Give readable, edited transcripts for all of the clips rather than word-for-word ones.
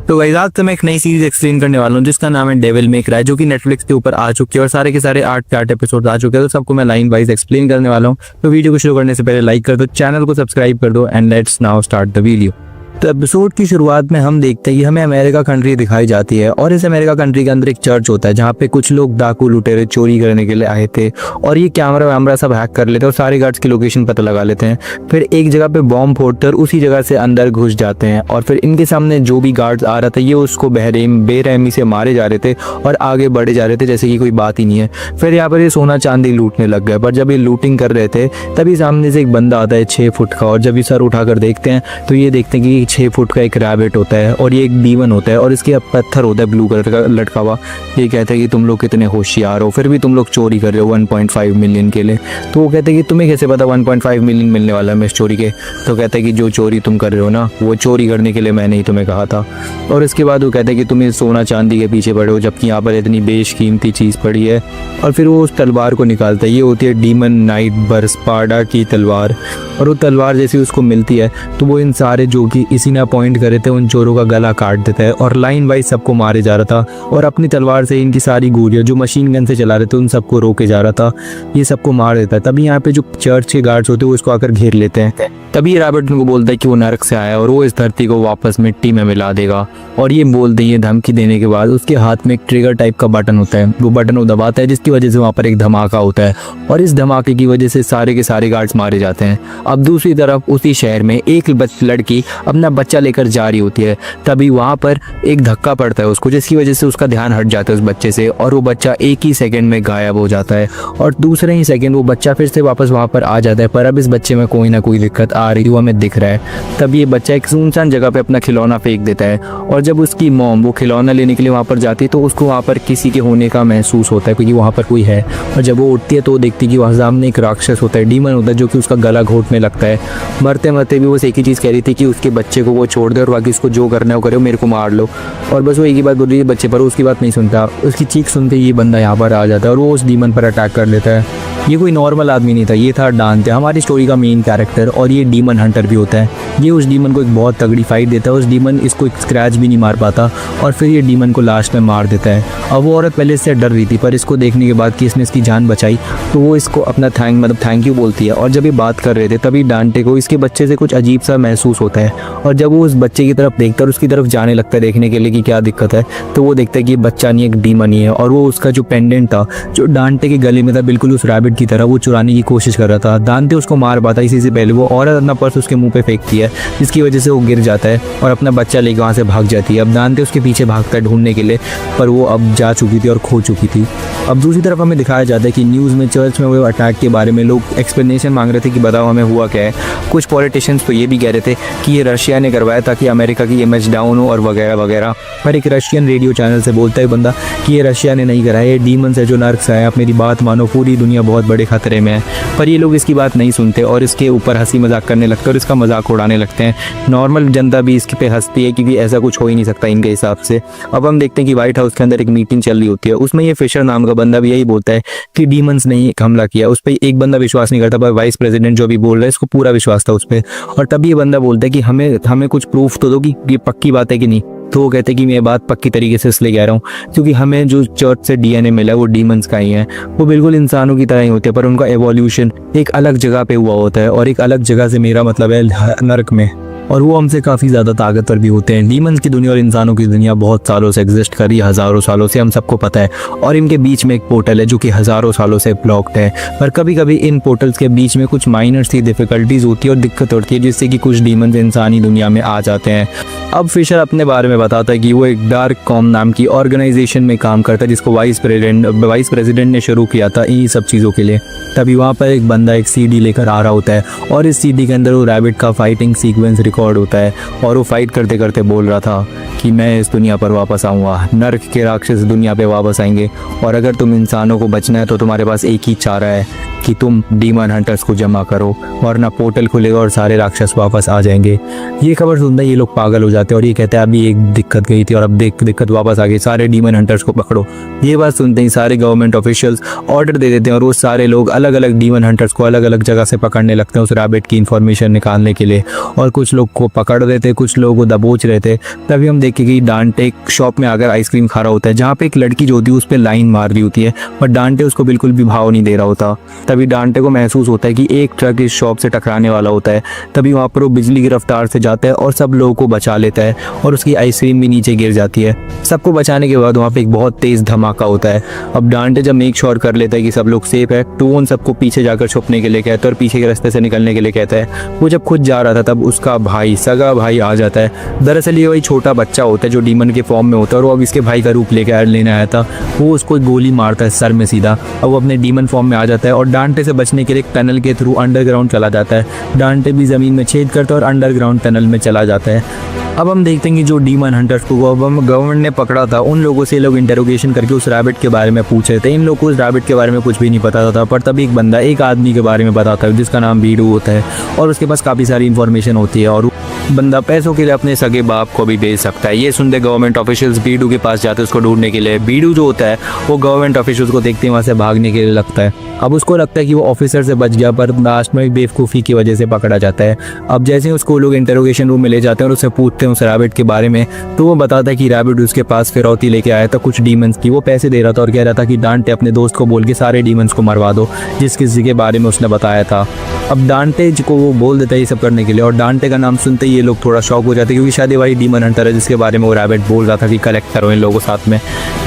तो गाइस आज मैं एक नई सीरीज एक्सप्लेन करने वाला हूँ जिसका नाम है डेविल मे क्राई, जो कि नेटफ्लिक्स के ऊपर आ चुकी है और सारे के सारे 8 एपिसोड आ चुके हैं। तो सबको मैं लाइन वाइज एक्सप्लेन करने वाला हूँ। तो वीडियो को शुरू करने से पहले लाइक कर दो, चैनल को सब्सक्राइब कर दो and let's now start the video. तो एपिसोड की शुरुआत में हम देखते हैं कि हमें अमेरिका कंट्री दिखाई जाती है और इस अमेरिका कंट्री के अंदर एक चर्च होता है जहाँ पे कुछ लोग डाकू लुटेरे चोरी करने के लिए आए थे और ये कैमरा वैमरा सब हैक कर लेते हैं और सारे गार्ड्स की लोकेशन पता लगा लेते हैं। फिर एक जगह पे बॉम्ब फोड़ते और उसी जगह से अंदर घुस जाते हैं और फिर इनके सामने जो भी गार्ड्स आ रहा था ये उसको बेरहमी से मारे जा रहे थे और आगे बढ़े जा रहे थे जैसे कि कोई बात ही नहीं है। फिर यहाँ पर ये सोना चांदी लूटने लग गए, पर जब ये लूटिंग कर रहे थे तभी सामने से एक बंदा आता है 6 फुट का, और जब ये सर उठाकर देखते हैं तो ये देखते हैं कि 6 फुट का एक रैबिट होता है और ये एक डीमन होता है और इसके पत्थर होता है ब्लू कलर का लटका हुआ। ये कहता है कि तुम लोग कितने होशियार हो, फिर भी तुम लोग चोरी कर रहे हो 1.5 मिलियन के लिए। तो वो कहते हैं कि तुम्हें कैसे पता 1.5 मिलियन मिलने वाला है मैं इस चोरी के। तो कहता है कि जो चोरी तुम कर रहे हो ना वो चोरी करने के लिए मैंने ही तुम्हें कहा था। और इसके बाद वो कहते हैं कि तुम इस सोना चांदी के पीछे पड़े हो जबकि यहाँ पर इतनी बेशकीमती चीज़ पड़ी है। और फिर वो उस तलवार को निकालता है, ये होती है डीमन नाइट बरस्पाडा की तलवार। और वो तलवार जैसी उसको मिलती है तो वो इन सारे जो कि इसी ने अपॉइंट करे थे उन चोरों का गला काट देता है और लाइन वाइज सबको मारे जा रहा था और अपनी तलवार से इनकी सारी गोलियां जो मशीन गन से चला रहे थे उन सबको रोके जा रहा था, ये सबको मार देता है। तभी यहाँ पे जो चर्च के गार्ड्स होते हैं वो इसको आकर घेर लेते हैं। तभी रॉबर्ट उनको बोलता है कि वो नरक से आया और वो इस धरती को वापस मिट्टी में मिला देगा। और ये बोलते हैं, ये धमकी देने के बाद उसके हाथ में एक ट्रिगर टाइप का बटन होता है, वो बटन वो दबाता है जिसकी वजह से वहाँ पर एक धमाका होता है और इस धमाके की वजह से सारे के सारे गार्ड्स मारे जाते हैं। अब दूसरी तरफ उसी शहर में एक लड़की अपना बच्चा लेकर जा रही होती है, तभी वहाँ पर एक धक्का पड़ता है उसको जिसकी वजह से उसका ध्यान हट जाता है उस बच्चे से और वो बच्चा एक ही सेकंड में गायब हो जाता है और दूसरे ही सेकंड वो बच्चा फिर से वापस वहाँ पर आ जाता है। पर अब इस बच्चे में कोई ना कोई दिक्कत आ रही है, हमें दिख रहा है। तब ये बच्चा एक सुनसान जगह पे अपना खिलौना फेंक देता है और जब उसकी मॉम वो खिलौना लेने के लिए वहाँ पर जाती है तो उसको वहाँ पर किसी के होने का महसूस होता है क्योंकि वहाँ पर कोई है। और जब वो उठती है तो वो देखती है कि वहाँ सामने एक राक्षस होता है, डीमन होता है, जो कि उसका गला घोटने लगता है। मरते मरते भी वो एक ही चीज़ कह रही थी कि उसके बच्चे को वो छोड़ दे और बाकी उसको जो करना है वो करे, मेरे को मार लो। और बस वो एक ही बात बोल रही है बच्चे पर, उसकी बात नहीं सुनता। उसकी चीख सुनते ये बंदा यहाँ पर आ जाता है और वो उस डीमन पर अटैक कर लेता है। ये कोई नॉर्मल आदमी नहीं था, ये था डांते, हमारी स्टोरी का मेन कैरेक्टर, और ये डीमन हंटर भी होता है। ये उस डीमन को एक बहुत तगड़ी फाइट देता है, उस डीमन इसको एक स्क्रैच भी नहीं मार पाता और फिर ये डीमन को लास्ट में मार देता है। अब वो औरत पहले इससे डर रही थी पर इसको देखने के बाद कि इसने इसकी जान बचाई तो वो इसको अपना थैंक यू बोलती है। और जब ये बात कर रहे थे तभी डांटे को इसके बच्चे से कुछ अजीब सा महसूस होता है और जब वो उस बच्चे की तरफ देखता है और उसकी तरफ जाने लगता है देखने के लिए कि क्या दिक्कत है, तो वो देखता है कि बच्चा नहीं एक डीमन ही है। और वो उसका जो पेंडेंट था जो डांटे के गले में था बिल्कुल उस रैबिट की तरह, वो चुराने की कोशिश कर रहा था। डांटे उसको मार पाता इसी से पहले वो औरत अपना पर्स उसके मुंह पे फेंकती है जिसकी वजह से वो गिर जाता है और अपना बच्चा लेकर वहाँ से भाग जाती है। अब डांटे उसके पीछे भागता है ढूंढने के लिए, पर वो अब जा चुकी थी और खो चुकी थी। अब दूसरी तरफ हमें दिखाया जाता है कि न्यूज़ में चर्च में हुए अटैक के बारे में लोग एक्सप्लेनेशन मांग रहे थे कि बताओ हमें हुआ क्या है। कुछ पॉलिटिशियंस तो ये भी कह रहे थे कि ये रशिया ने करवाया ताकि अमेरिका की इमेज डाउन हो और वगैरह वगैरह। पर एक रशियन रेडियो चैनल से बोलता है बंदा कि ये रशिया ने नहीं कराया, ये डीमन है जो नर्क से आया, आप मेरी बात मानो, पूरी दुनिया बहुत बड़े खतरे में है। पर ये लोग इसकी बात नहीं सुनते और इसके ऊपर हंसी मजाक करने लगते हैं और इसका मजाक उड़ाने लगते हैं। नॉर्मल जनता भी इसके पे हंसती है क्योंकि ऐसा कुछ हो ही नहीं सकता इनके हिसाब से। अब हम देखते हैं कि व्हाइट हाउस के अंदर एक मीटिंग चल रही होती है, उसमें ये फिशर नाम का बंदा भी यही बोलता है कि डीमंस ने एक हमला किया। उस पर एक बंदा विश्वास नहीं करता पर वाइस प्रेसिडेंट जो भी बोल रहा है इसको पूरा विश्वास था उस पर। और तभी ये बंदा बोलता है कि हमें कुछ प्रूफ तो दो कि ये पक्की बात है कि नहीं। तो वो कहते हैं कि मैं बात पक्की तरीके से इसलिए कह रहा हूँ क्योंकि हमें जो चर्च से डीएनए मिला वो डीमंस का ही है। वो बिल्कुल इंसानों की तरह ही होते हैं पर उनका एवोल्यूशन एक अलग जगह पे हुआ होता है और एक अलग जगह से मेरा मतलब है नर्क में, और वो हमसे काफ़ी ज़्यादा ताकतवर भी होते हैं। डीमंस की दुनिया और इंसानों की दुनिया बहुत सालों से एग्जिस्ट कर रही है, हज़ारों सालों से, हम सबको पता है। और इनके बीच में एक पोर्टल है जो कि हज़ारों सालों से ब्लॉक्ड है, पर कभी कभी इन पोर्टल्स के बीच में कुछ माइनर सी डिफ़िकल्टीज होती है और दिक्कत होती है जिससे कि कुछ डीमंस इंसानी दुनिया में आ जाते हैं। अब फिशर अपने बारे में बताता है कि वो एक डार्क कॉम नाम की ऑर्गेनाइजेशन में काम करता है जिसको वाइस प्रेसिडेंट ने शुरू किया था इन्हीं सब चीज़ों के लिए। तभी वहाँ पर एक बंदा एक सीडी लेकर आ रहा होता है और इस सीडी के अंदर वो रैबिट का फाइटिंग सीक्वेंस रिकॉर्ड होता है और वो फाइट करते करते बोल रहा था कि मैं इस दुनिया पर वापस आऊँगा, नर्क के राक्षस दुनिया पे वापस आएंगे और अगर तुम इंसानों को बचना है तो तुम्हारे पास एक ही चारा है कि तुम डीमन हंटर्स को जमा करो वरना पोर्टल खुलेगा और सारे राक्षस वापस आ जाएंगे। ये खबर सुनते ये लोग पागल हो जाते हैं और ये कहते हैं अभी एक दिक्कत गई थी और अब दिक्कत वापस आ गई, सारे डीमन हंटर्स को पकड़ो। ये बात सुनते ही सारे गवर्नमेंट ऑफिशियल्स ऑर्डर दे देते हैं और वो सारे लोग अलग अलग डीमन हंटर्स को अलग अलग जगह से पकड़ने लगते हैं उस रैबिट की इन्फॉर्मेशन निकालने के लिए। और कुछ लोग को पकड़ रहे थे, कुछ लोगों को दबोच रहे थे। तभी हम देखते देखे कि डांटे शॉप में आकर आइसक्रीम खा रहा होता है, जहाँ पे एक लड़की जो होती है उस पर लाइन मार रही होती है, पर डांटे उसको बिल्कुल भी भाव नहीं दे रहा होता। तभी डांटे को महसूस होता है कि एक ट्रक इस शॉप से टकराने वाला होता है। तभी वहाँ पर वो बिजली की रफ्तार से जाता है और सब लोगों को बचा लेता है और उसकी आइसक्रीम भी नीचे गिर जाती है। सबको बचाने के बाद वहाँ पे एक बहुत तेज धमाका होता है। अब डांटे जब मेक श्योर कर लेता है कि सब लोग सेफ है तो वो उन सबको पीछे जाकर छुपने के लिए कहता है और पीछे के रास्ते से निकलने के लिए कहता है। वो जब खुद जा रहा था तब उसका भाई, सगा भाई आ जाता है। दरअसल ये वही छोटा बच्चा होता है जो डीमन के फॉर्म में होता है और वो अब इसके भाई का रूप लेकर लेने आया था। वो उसको गोली मारता है सर में सीधा। अब वो अपने डीमन फॉर्म में आ जाता है और डांटे से बचने के लिए एक टनल के थ्रू अंडरग्राउंड चला जाता है। डांटे भी जमीन में छेद करता है और अंडरग्राउंड टनल में चला जाता है। अब हम देखते हैं कि जो डीमन हंटर्स को गवर्नमेंट ने पकड़ा था, उन लोगों से लोग इंटरोगेशन करके उस रैबिट के बारे में पूछ रहे थे। इन लोगों को उस रैबिट के बारे में कुछ भी नहीं पता था, पर तभी एक बंदा एक आदमी के बारे में बताता है जिसका नाम बीडू होता है और उसके पास काफ़ी सारी इन्फॉर्मेशन होती है और बंदा पैसों के लिए अपने सगे बाप को भी भेज सकता है। ये सुनते गवर्नमेंट ऑफिशियल्स बीडू के पास जाते हैं उसको ढूंढने के लिए। बीडू जो होता है वो गवर्नमेंट ऑफिशियल्स को देखते हैं वहाँ से भागने के लिए लगता है। अब उसको लगता है कि वो ऑफिसर से बच गया, पर लास्ट में बेवकूफ़ी की वजह से पकड़ा जाता है। अब जैसे ही उसको लोग इंटरोगेशन रूम में ले जाते हैं और उससे पूछते हैं उस रैबिट के बारे में, तो वो बताता है कि रैबिट उसके पास फिरौती लेके आया था कुछ डीमंस की। वो पैसे दे रहा था और कह रहा था कि डांटे अपने दोस्त को बोल के सारे डीमंस को मरवा दो जिस किसी के बारे में उसने बताया था। अब डांटे को वो बोल देता है ये सब करने के लिए और डांटे का नाम सुनते ही ये लोग थोड़ा शॉक हो जाते हैं क्योंकि शायद ये वही डीमन हंटर है जिसके बारे में वो रैबिट बोल रहा था कि कलेक्ट करो इन लोगों साथ में।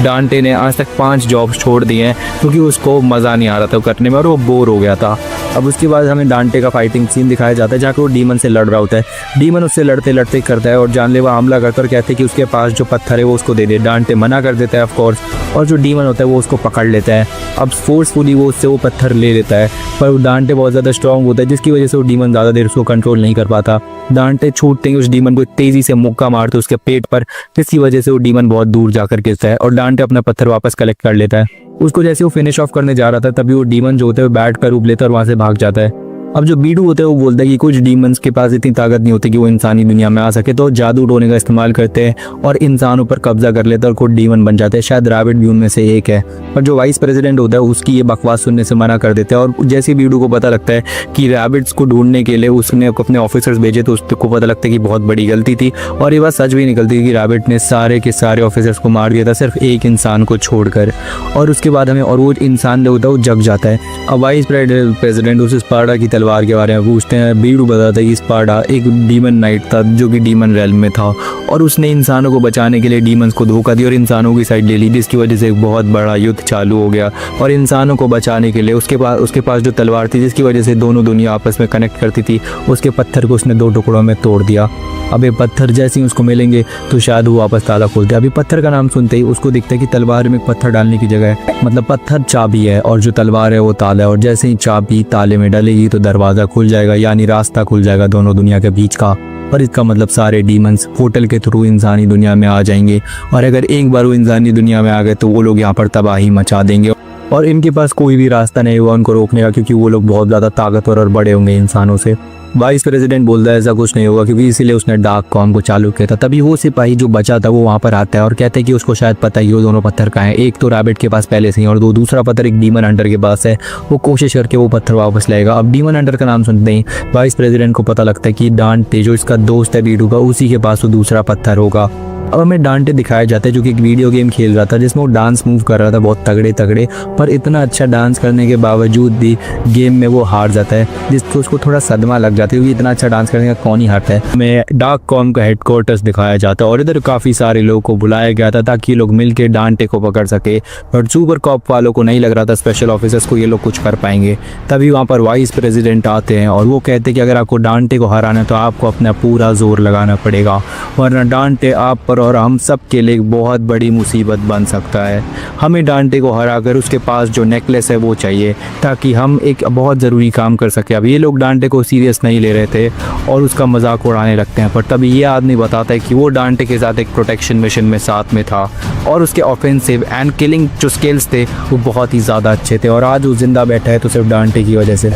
डांटे ने आज तक 5 जॉब्स छोड़ दिए हैं क्योंकि उसको मज़ा नहीं आ रहा था करने में और वो बोर हो गया था। अब उसके बाद हमें डांटे का फाइटिंग सीन दिखाया जाता है जहाँ वो डीमन से लड़ रहा होता है। डीमन उससे लड़ते लड़ते करता है और जानलेवा हमला करता है और कहते हैं कि उसके पास जो पत्थर है वो उसको दे दे। डांटे मना कर देता है ऑफ कोर्स और जो डीमन होता है वो उसको पकड़ लेता है। अब फोर्सफुली वो उससे वो पत्थर ले लेता है, पर डांटे बहुत ज़्यादा स्ट्रांग होता है जिसकी वजह से वो डीमन ज़्यादा देर उसको कंट्रोल नहीं कर पाता। डांटे छूटते ही उस डीमन को तेज़ी से मुक्का मारते हैं उसके पेट पर, जिसकी वजह से वो डीमन बहुत दूर जाकर गिरता है और डांटे अपना पत्थर वापस कलेक्ट कर लेता है। उसको जैसे वो फिनिश ऑफ करने जा रहा था तभी वो डीमन जो होता है वो बैट का रूप लेता है और वहाँ से भाग जाता है। अब जो बीडू होता है वो बोलता है कि कुछ डीमंस के पास इतनी ताकत नहीं होती कि वो इंसानी दुनिया में आ सके, तो जादू टोने का इस्तेमाल करते हैं और इंसानों पर कब्जा कर लेते हैं और खुद डीमन बन जाते हैं। शायद रैबिट भी उनमें से एक है, पर जो वाइस प्रेसिडेंट होता है उसकी ये बकवास सुनने से मना कर देते हैं। और जैसे बीडू को पता लगता है कि रैबिट्स को ढूंढने के लिए उसने अपने ऑफिसर्स भेजे तो उसको पता लगता है कि बहुत बड़ी गलती थी और ये बात सच भी निकलती थी कि रैबिट ने सारे के सारे ऑफिसर्स को मार दिया था सिर्फ एक इंसान को छोड़कर। और उसके बाद हमें और वो इंसान जो होता है वो जग जाता है। अब वाइस प्रेसिडेंट उस स्पार्टा की तलवार के बारे में पूछते हैं। बीडू बताता है कि स्पार्टा एक डीमन नाइट था जो कि डीमन रेल्म में था और उसने इंसानों को बचाने के लिए डीमंस को धोखा दिया और इंसानों की साइड ले ली, जिसकी वजह से एक बहुत बड़ा युद्ध चालू हो गया। और इंसानों को बचाने के लिए उसके पास जो तलवार थी जिसकी वजह से दोनों दुनिया आपस में कनेक्ट करती थी, उसके पत्थर को उसने 2 टुकड़ों में तोड़ दिया। अब ये पत्थर जैसे ही उसको मिलेंगे तो शायद वो वापस ताला खोलते हैं। अभी पत्थर का नाम सुनते ही उसको दिखता है कि तलवार में पत्थर डालने की जगह है, मतलब पत्थर चाबी है और जो तलवार है वो ताला है और जैसे ही चाबी ताले में डलेगी तो दरवाज़ा खुल जाएगा, यानी रास्ता खुल जाएगा दोनों दुनिया के बीच का। और इसका मतलब सारे डीमंस पोर्टल के थ्रू इंसानी दुनिया में आ जाएंगे और अगर एक बार वो इंसानी दुनिया में आ गए तो वो लोग यहाँ पर तबाही मचा देंगे और इनके पास कोई भी रास्ता नहीं हुआ उनको रोकने का, क्योंकि वो लोग बहुत ज़्यादा ताकतवर और बड़े होंगे इंसानों से। वाइस प्रेसिडेंट बोलता है ऐसा कुछ नहीं होगा क्योंकि इसीलिए उसने डार्क कॉम को चालू किया था। तभी वो सिपाही जो बचा था वो वहाँ पर आता है और कहते हैं कि उसको शायद पता ही वो दोनों पत्थर कहाँ हैं। एक तो रैबिट के पास पहले से ही और दूसरा पत्थर एक डीमन हंटर के पास है। वो कोशिश करके वो पत्थर वापस लाएगा। अब डीमन हंटर का नाम सुनते ही वाइस प्रेसिडेंट को पता लगता है कि डांटे जो इसका दोस्त है बीडू का, उसी के पास वो दूसरा पत्थर होगा। अब हमें डांटे दिखाया जाता है जो कि एक वीडियो गेम खेल रहा था जिसमें वो डांस मूव कर रहा था बहुत तगड़े तगड़े, पर इतना अच्छा डांस करने के बावजूद भी गेम में वो हार जाता है, जिससे उसको थोड़ा सदमा लग जाता है क्योंकि इतना अच्छा डांस करने का कौन ही हारता है। हमें डार्क कॉम का हेडक्वार्टर्स दिखाया जाता है और इधर काफ़ी सारे लोगों को बुलाया गया था ताकि लोग मिलकर डांटे को पकड़ सके, और सुपर कॉप वालों को नहीं लग रहा था स्पेशल ऑफिसर्स को ये लोग कुछ कर पाएंगे। तभी वहाँ पर वाइस प्रेसिडेंट आते हैं और वो कहते हैं कि अगर आपको डांटे को हराना है तो आपको अपना पूरा जोर लगाना पड़ेगा, वरना डांटे आप पर और हम सब के लिए एक बहुत बड़ी मुसीबत बन सकता है। हमें डांटे को हराकर उसके पास जो नेकलेस है वो चाहिए ताकि हम एक बहुत ज़रूरी काम कर सके। अब ये लोग डांटे को सीरियस नहीं ले रहे थे और उसका मजाक उड़ाने लगते हैं, पर तभी ये आदमी बताता है कि वो डांटे के साथ एक प्रोटेक्शन मिशन में साथ में था और उसके ऑफेंसिव एंड किलिंग जो स्किल्स थे वो बहुत ही ज़्यादा अच्छे थे और आज वो जिंदा बैठा है तो सिर्फ डांटे की वजह से।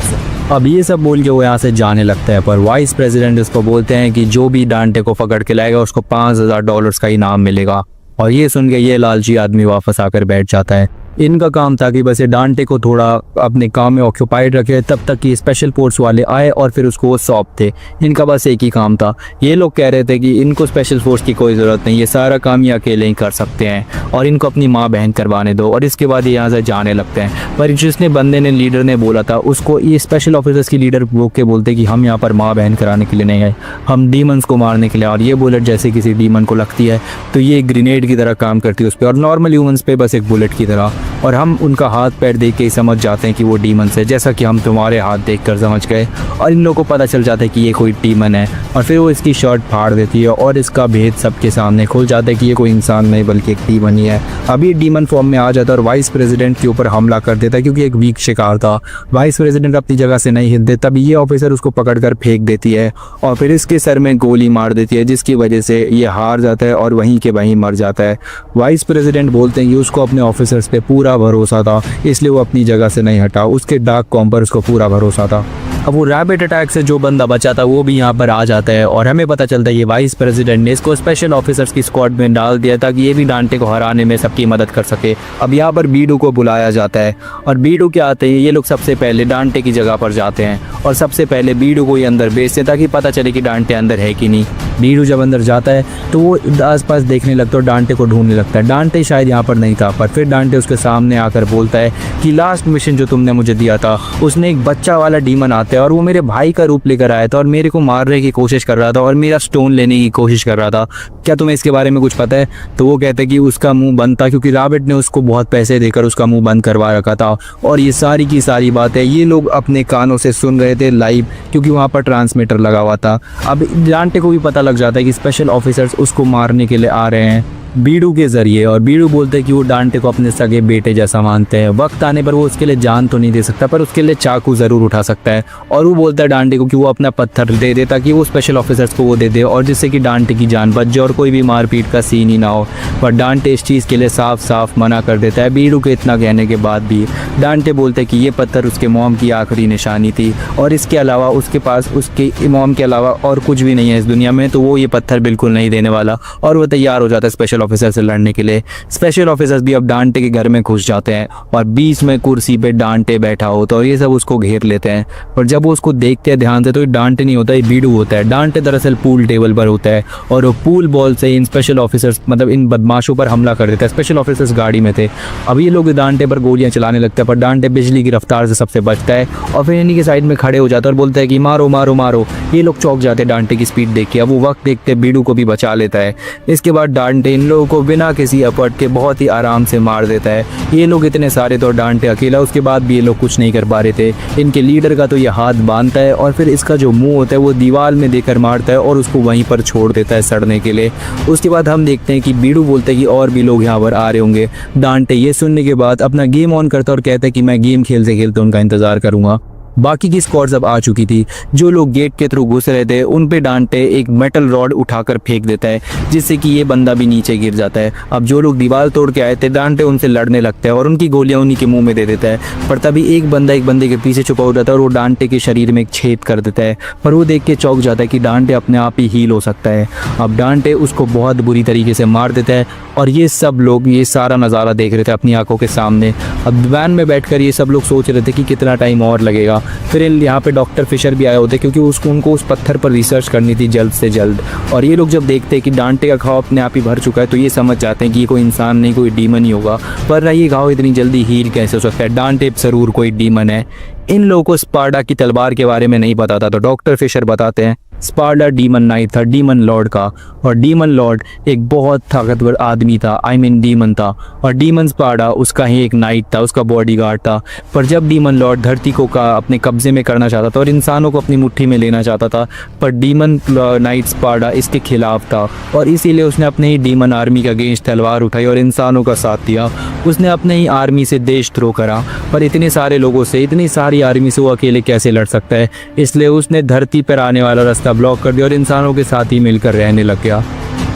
अब ये सब बोल के वो यहाँ से जाने लगता है, पर वाइस प्रेसिडेंट उसको बोलते हैं कि जो भी डांटे को पकड़ के लाएगा उसको $5000 का इनाम मिलेगा। और ये सुन के ये लालची आदमी वापस आकर बैठ जाता है। इनका काम था कि बस ये डांटे को थोड़ा अपने काम में ऑक्यूपाइड रखे तब तक कि स्पेशल फोर्स वाले आए और फिर उसको वो सौंपते। इनका बस एक ही काम था। ये लोग कह रहे थे कि इनको स्पेशल फोर्स की कोई ज़रूरत नहीं, ये सारा काम ये अकेले ही कर सकते हैं और इनको अपनी माँ बहन करवाने दो, और इसके बाद ये यहाँ से जाने लगते हैं। पर जिसने बंदे ने लीडर ने बोला था उसको, ये स्पेशल ऑफिसर्स की लीडर वो के बोलते कि हम यहाँ पर माँ बहन कराने के लिए नहीं आए, हम डीमंस को मारने के लिए। और ये बुलेट जैसे किसी डीमन को लगती है तो ये ग्रेनेड की तरह काम करती है उस पर, और नॉर्मल ह्यूमंस पे बस एक बुलेट की तरह। और हम उनका हाथ पैर देख के ही समझ जाते हैं कि वो डीमंस है, जैसा कि हम तुम्हारे हाथ देखकर समझ गए। और इन लोगों को पता चल जाता है कि ये कोई डीमन है, और फिर वो इसकी शर्ट फाड़ देती है और इसका भेद सबके सामने खुल जाता है कि ये कोई इंसान नहीं बल्कि एक डीमन ही है। अभी डीमन फॉर्म में आ जाता है और वाइस प्रेसिडेंट के ऊपर हमला कर देता है, क्योंकि एक वीक शिकार था। वाइस प्रेसिडेंट अपनी जगह से नहीं हिलते, तब ये ऑफिसर उसको पकड़कर फेंक देती है और फिर इसके सर में गोली मार देती है, जिसकी वजह से ये हार जाता है और वहीं के वहीं मर जाता है। वाइस प्रेसिडेंट बोलते हैं कि उसको अपने ऑफिसर्स पे पूरा भरोसा था, इसलिए वो अपनी जगह से नहीं हटा, उसके डार्क कॉम पर उसको पूरा भरोसा था। अब वो रैबिट अटैक से जो बंदा बचा था वो भी यहाँ पर आ जाता है और हमें पता चलता है ये वाइस प्रेसिडेंट ने इसको स्पेशल ऑफिसर्स की स्क्वाड में डाल दिया ताकि ये भी डांटे को हराने में सबकी मदद कर सके। अब यहाँ पर बीडू को बुलाया जाता है और बीडू के आते ही ये लोग सबसे पहले डांटे की जगह पर जाते हैं और सबसे पहले बीडू को ये अंदर भेजते हैं ताकि पता चले कि डांटे अंदर है कि नहीं। बीडू जब अंदर जाता है तो वो आसपास देखने लगता है और डांटे को ढूंढने लगता है। डांटे शायद यहाँ पर नहीं था, पर फिर डांटे उसके सामने आकर बोलता है कि लास्ट मिशन जो तुमने मुझे दिया था उसने एक बच्चा वाला डीमन आता है और वो मेरे भाई का रूप लेकर आया था और मेरे को मारने की कोशिश कर रहा था और मेरा स्टोन लेने की कोशिश कर रहा था। क्या तुम्हें इसके बारे में कुछ पता है? तो वो कहते हैं कि उसका मुंह बंद था क्योंकि रैबिट ने उसको बहुत पैसे देकर उसका मुंह बंद करवा रखा था। और ये सारी की सारी बातें ये लोग अपने कानों से सुन रहे थे लाइव, क्योंकि वहाँ पर ट्रांसमीटर लगा हुआ था। अब डांटे को भी पता लग जाता है कि स्पेशल ऑफिसर्स उसको मारने के लिए आ रहे हैं बीडू के ज़रिए, और बीडू बोलते हैं कि वो डांटे को अपने सगे बेटे जैसा मानते हैं। वक्त आने पर वो उसके लिए जान तो नहीं दे सकता पर उसके लिए चाकू ज़रूर उठा सकता है। और वो बोलता है डांटे को कि वो अपना पत्थर दे दे ताकि वो स्पेशल ऑफिसर्स को वो दे दे और जिससे कि डांटे की जान बच जाए और कोई भी मारपीट का सीन ही ना हो। पर डांटे इस चीज़ के लिए साफ साफ मना कर देता है। बीडू के इतना कहने के बाद भी डांटे बोलते हैं कि ये पत्थर उसके मॉम की आखिरी निशानी थी और इसके अलावा उसके पास उसके मॉम के अलावा और कुछ भी नहीं है इस दुनिया में, तो वो ये पत्थर बिल्कुल नहीं देने वाला। और वो तैयार हो जाता है स्पेशल ऑफिसर से लड़ने के लिए। स्पेशल ऑफिसर्स भी अब डांटे के घर में घुस जाते हैं और बीच में कुर्सी पे डांटे बैठा होता है और ये सब उसको घेर लेते हैं। पर जब वो उसको देखते हैं ध्यान से तो ये डांटे नहीं होता, ये बीडू होता है। डांटे दरअसल पूल टेबल पर होता है और वो पूल बॉल से इन स्पेशल ऑफिसर्स मतलब इन बदमाशों पर हमला कर देता है। स्पेशल ऑफिसर्स गाड़ी में थे, अब ये लोग डांटे पर गोलियां चलाने लगते हैं पर डांटे बिजली की रफ्तार से सबसे बचता है और फिर इन्हीं के साइड में खड़े हो जाता है और बोलता है कि मारो मारो मारो। ये लोग चौंक जाते हैं डांटे की स्पीड देख के। अब वो वक्त देखते बीडू को भी बचा लेता है। इसके बाद डांटे इन लोगों को बिना किसी एफर्ट के बहुत ही आराम से मार देता है। ये लोग इतने सारे तो डांटे अकेला, उसके बाद भी ये लोग कुछ नहीं कर पा रहे थे। इनके लीडर का तो ये हाथ बांधता है और फिर इसका जो मुंह होता है वो दीवार में देकर मारता है और उसको वहीं पर छोड़ देता है सड़ने के लिए। उसके बाद हम देखते हैं कि बीडू बोलते हैं कि और भी लोग यहाँ पर आ रहे होंगे। डांटे ये सुनने के बाद अपना गेम ऑन करता है और कहता है कि मैं गेम खेलते खेलते उनका इंतजार करूंगा। बाकी की स्क्वाड्स अब आ चुकी थी। जो लोग गेट के थ्रू घुस रहे थे उन पे डांटे एक मेटल रॉड उठाकर फेंक देता है जिससे कि ये बंदा भी नीचे गिर जाता है। अब जो लोग दीवार तोड़ के आए थे डांटे उनसे लड़ने लगता है और उनकी गोलियां उन्हीं के मुंह में दे देता है। पर तभी एक बंदा एक बंदे के पीछे छुपा हो जाता है और वो डांटे के शरीर में एक छेद कर देता है। पर वो देख के चौंक जाता है कि डांटे अपने आप ही हील हो सकता है। अब डांटे उसको बहुत बुरी तरीके से मार देता है और ये सब लोग ये सारा नज़ारा देख रहे थे अपनी आंखों के सामने। अब वैन में बैठकर ये सब लोग सोच रहे थे कि कितना टाइम और लगेगा। फिर यहाँ पे डॉक्टर फिशर भी आए होते क्योंकि उनको उस पत्थर पर रिसर्च करनी थी जल्द से जल्द। और ये लोग जब देखते हैं कि डांटे का घाव अपने आप ही भर चुका है तो ये समझ जाते हैं कि ये कोई इंसान नहीं कोई डीमन ही होगा। पर ये घाव इतनी जल्दी हील कैसे हो सकता है? डांटे ज़रूर कोई डीमन है। इन लोगों को स्पार्टा की तलवार के बारे में नहीं पता था तो डॉक्टर फिशर बताते हैं स्पार्टा डीमन नाइट था डीमन लॉर्ड का, और डीमन लॉर्ड एक बहुत ताकतवर आदमी था, डीमन था, और डीमन स्पार्टा उसका ही एक नाइट था, उसका बॉडीगार्ड था। पर जब डीमन लॉर्ड धरती को अपने कब्जे में करना चाहता था और इंसानों को अपनी मुट्ठी में लेना चाहता था, पर डीमन नाइट स्पार्टा इसके खिलाफ था और इसीलिए उसने अपने ही डीमन आर्मी के अगेंस्ट तलवार उठाई और इंसानों का साथ दिया। उसने अपने ही आर्मी से देशद्रोह करा, पर इतने सारे लोगों से इतनी सारी आर्मी से वो अकेले कैसे लड़ सकता है? इसलिए उसने धरती पर आने वाला रास्ता ब्लॉक कर दिया और इंसानों के साथ ही मिलकर रहने लग गया।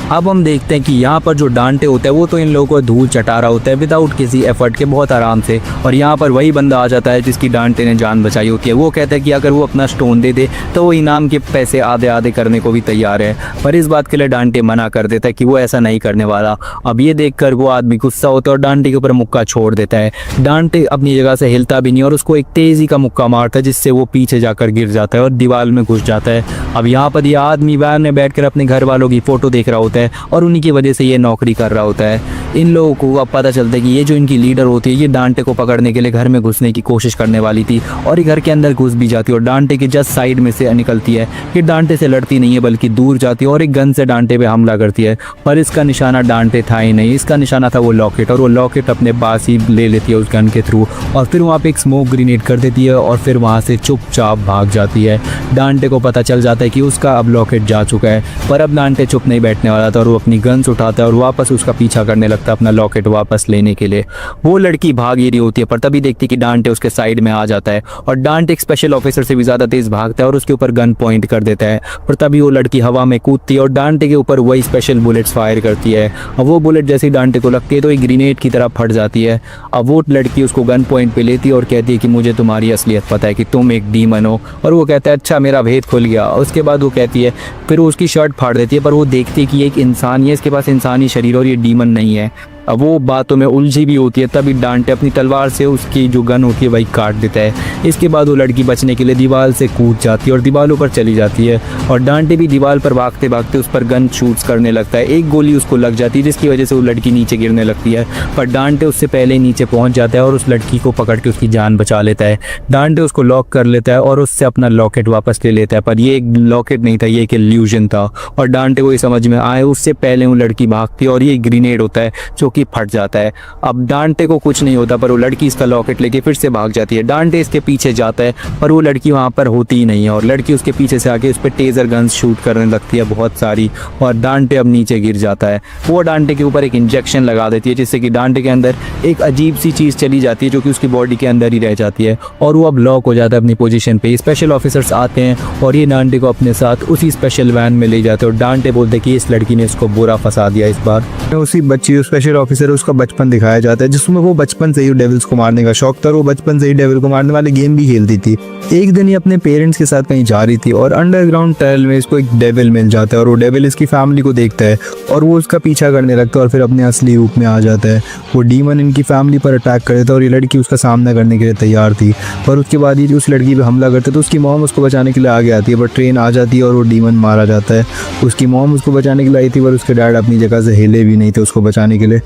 अब हम देखते हैं कि यहाँ पर जो डांटे होता है वो तो इन लोगों को धूल चटा रहा होता है विदाउट किसी एफर्ट के, बहुत आराम से। और यहाँ पर वही बंदा आ जाता है जिसकी डांटे ने जान बचाई होती है। वो कहता है कि अगर वो अपना स्टोन दे दे तो वो इनाम के पैसे आधे आधे करने को भी तैयार है, पर इस बात के लिए डांटे मना कर देता है कि वो ऐसा नहीं करने वाला। अब ये देखकर वो आदमी गुस्सा होता है और डांटे के ऊपर मुक्का छोड़ देता है। डांटे अपनी जगह से हिलता भी नहीं और उसको एक तेजी का मुक्का मारता है जिससे वो पीछे जाकर गिर जाता है और दीवार में घुस जाता है। अब यहाँ पर यह आदमी वैन में बैठकर अपने घर वालों की फोटो देख रहा होता है और उन्हीं की वजह से ये नौकरी कर रहा होता है। इन लोगों को अब पता चलता है कि ये जो इनकी लीडर होती है ये डांटे को पकड़ने के लिए घर में घुसने की कोशिश करने वाली थी और ये घर के अंदर घुस भी जाती है और डांटे के जस्ट साइड में से निकलती है। ये डांटे से लड़ती नहीं है बल्कि दूर जाती है और एक गन से डांटे पे हमला करती है, पर इसका निशाना डांटे था ही नहीं, इसका निशाना था वो लॉकेट। और वो लॉकेट अपने पास ही ले लेती है उस गन के थ्रू और फिर वहाँ पे एक स्मोक ग्रेनेड कर देती है और फिर वहाँ से चुपचाप भाग जाती है। डांटे को पता चल जाता है कि उसका अब लॉकेट जा चुका है, पर अब डांटे चुप नहीं बैठने वाला था और वो अपनी गन्स उठाता है और वापस उसका पीछा करने लगता है अपना लॉकेट वापस लेने के लिए। वो लड़की भाग ही रही होती है पर तभी देखती कि डांटे उसके साइड में आ जाता है और डांटे एक स्पेशल ऑफिसर से भी ज़्यादा तेज भागता है और उसके ऊपर गन पॉइंट कर देता है। और तभी वो लड़की हवा में कूदती है और डांटे के ऊपर वही स्पेशल बुलेट्स फायर करती है। अब वो बुलेट जैसे ही डांटे को लगती है तो एक ग्रेनेड की तरह फट जाती है। अब वो लड़की उसको गन पॉइंट पे लेती है और कहती है कि मुझे तुम्हारी असलियत पता है कि तुम एक डीमन हो। और वो कहता है अच्छा मेरा भेद खुल गया। उसके बाद वो कहती है, फिर वो उसकी शर्ट फाड़ देती है पर वो देखती है कि ये एक इंसान ही है, इसके पास इंसानी शरीर और ये डीमन नहीं है। अब वो बातों में उलझी भी होती है तभी डांटे अपनी तलवार से उसकी जो गन होती है वही काट देता है। इसके बाद वो लड़की बचने के लिए दीवार से कूद जाती है और दीवारों पर चली जाती है और डांटे भी दीवार पर भागते भागते उस पर गन शूट्स करने लगता है। एक गोली उसको लग जाती है जिसकी वजह से वो लड़की नीचे गिरने लगती है, पर डांटे उससे पहले ही नीचे पहुंच जाता है और उस लड़की को पकड़ के उसकी जान बचा लेता है। डांटे उसको लॉक कर लेता है और उससे अपना लॉकेट वापस ले लेता है, पर ये एक लॉकेट नहीं था, ये एक इल्यूजन था। और डांटे को ये समझ में आए उससे पहले वो लड़की भागती है और ये ग्रेनेड होता है जो कि फट जाता है। अब डांटे को कुछ नहीं होता पर वो लड़की इसका लॉकेट लेके फिर से भाग जाती है। डांटे इसके पीछे जाता है पर वो लड़की वहाँ पर होती ही नहीं है और लड़की उसके पीछे से आके उस पर टेजर गन्स शूट करने लगती है बहुत सारी और डांटे अब नीचे गिर जाता है। वो डांटे के ऊपर एक इंजेक्शन लगा देती है जिससे कि डांटे के अंदर एक अजीब सी चीज़ चली जाती है जो कि उसकी बॉडी के अंदर ही रह जाती है और वो अब लॉक हो जाता है अपनी पोजीशन पे। स्पेशल ऑफिसर्स आते हैं और ये डांटे को अपने साथ उसी स्पेशल वैन में ले जाते हैं और डांटे बोलते हैं कि इस लड़की ने इसको बुरा फंसा दिया। इस बार उसी बच्ची स्पेशल ऑफिसर उसका बचपन दिखाया जाता है जिसमें वो बचपन से ही डेविल्स को मारने का शौक था और वो बचपन से ही डेविल को मारने वाले गेम भी खेलती थी। एक दिन ये अपने पेरेंट्स के साथ कहीं जा रही थी और अंडरग्राउंड टनल में इसको एक डेविल मिल जाता है और वो डेविल इसकी फैमिली को देखता है और वो उसका पीछा करने लगता है और फिर अपने असली रूप में आ जाता है। वो डीमन इनकी फैमिली पर अटैक कर देता है और ये लड़की उसका सामना करने के लिए तैयार थी, पर उसके बाद ये उस लड़की पर हमला करते तो उसकी मॉम उसको बचाने के लिए आगे आती है, पर ट्रेन आ जाती है और वो डीमन मारा जाता है। उसकी मॉम उसको बचाने के लिए आई थी पर उसके डैड अपनी जगह से हिले भी नहीं थे उसको बचाने के लिए।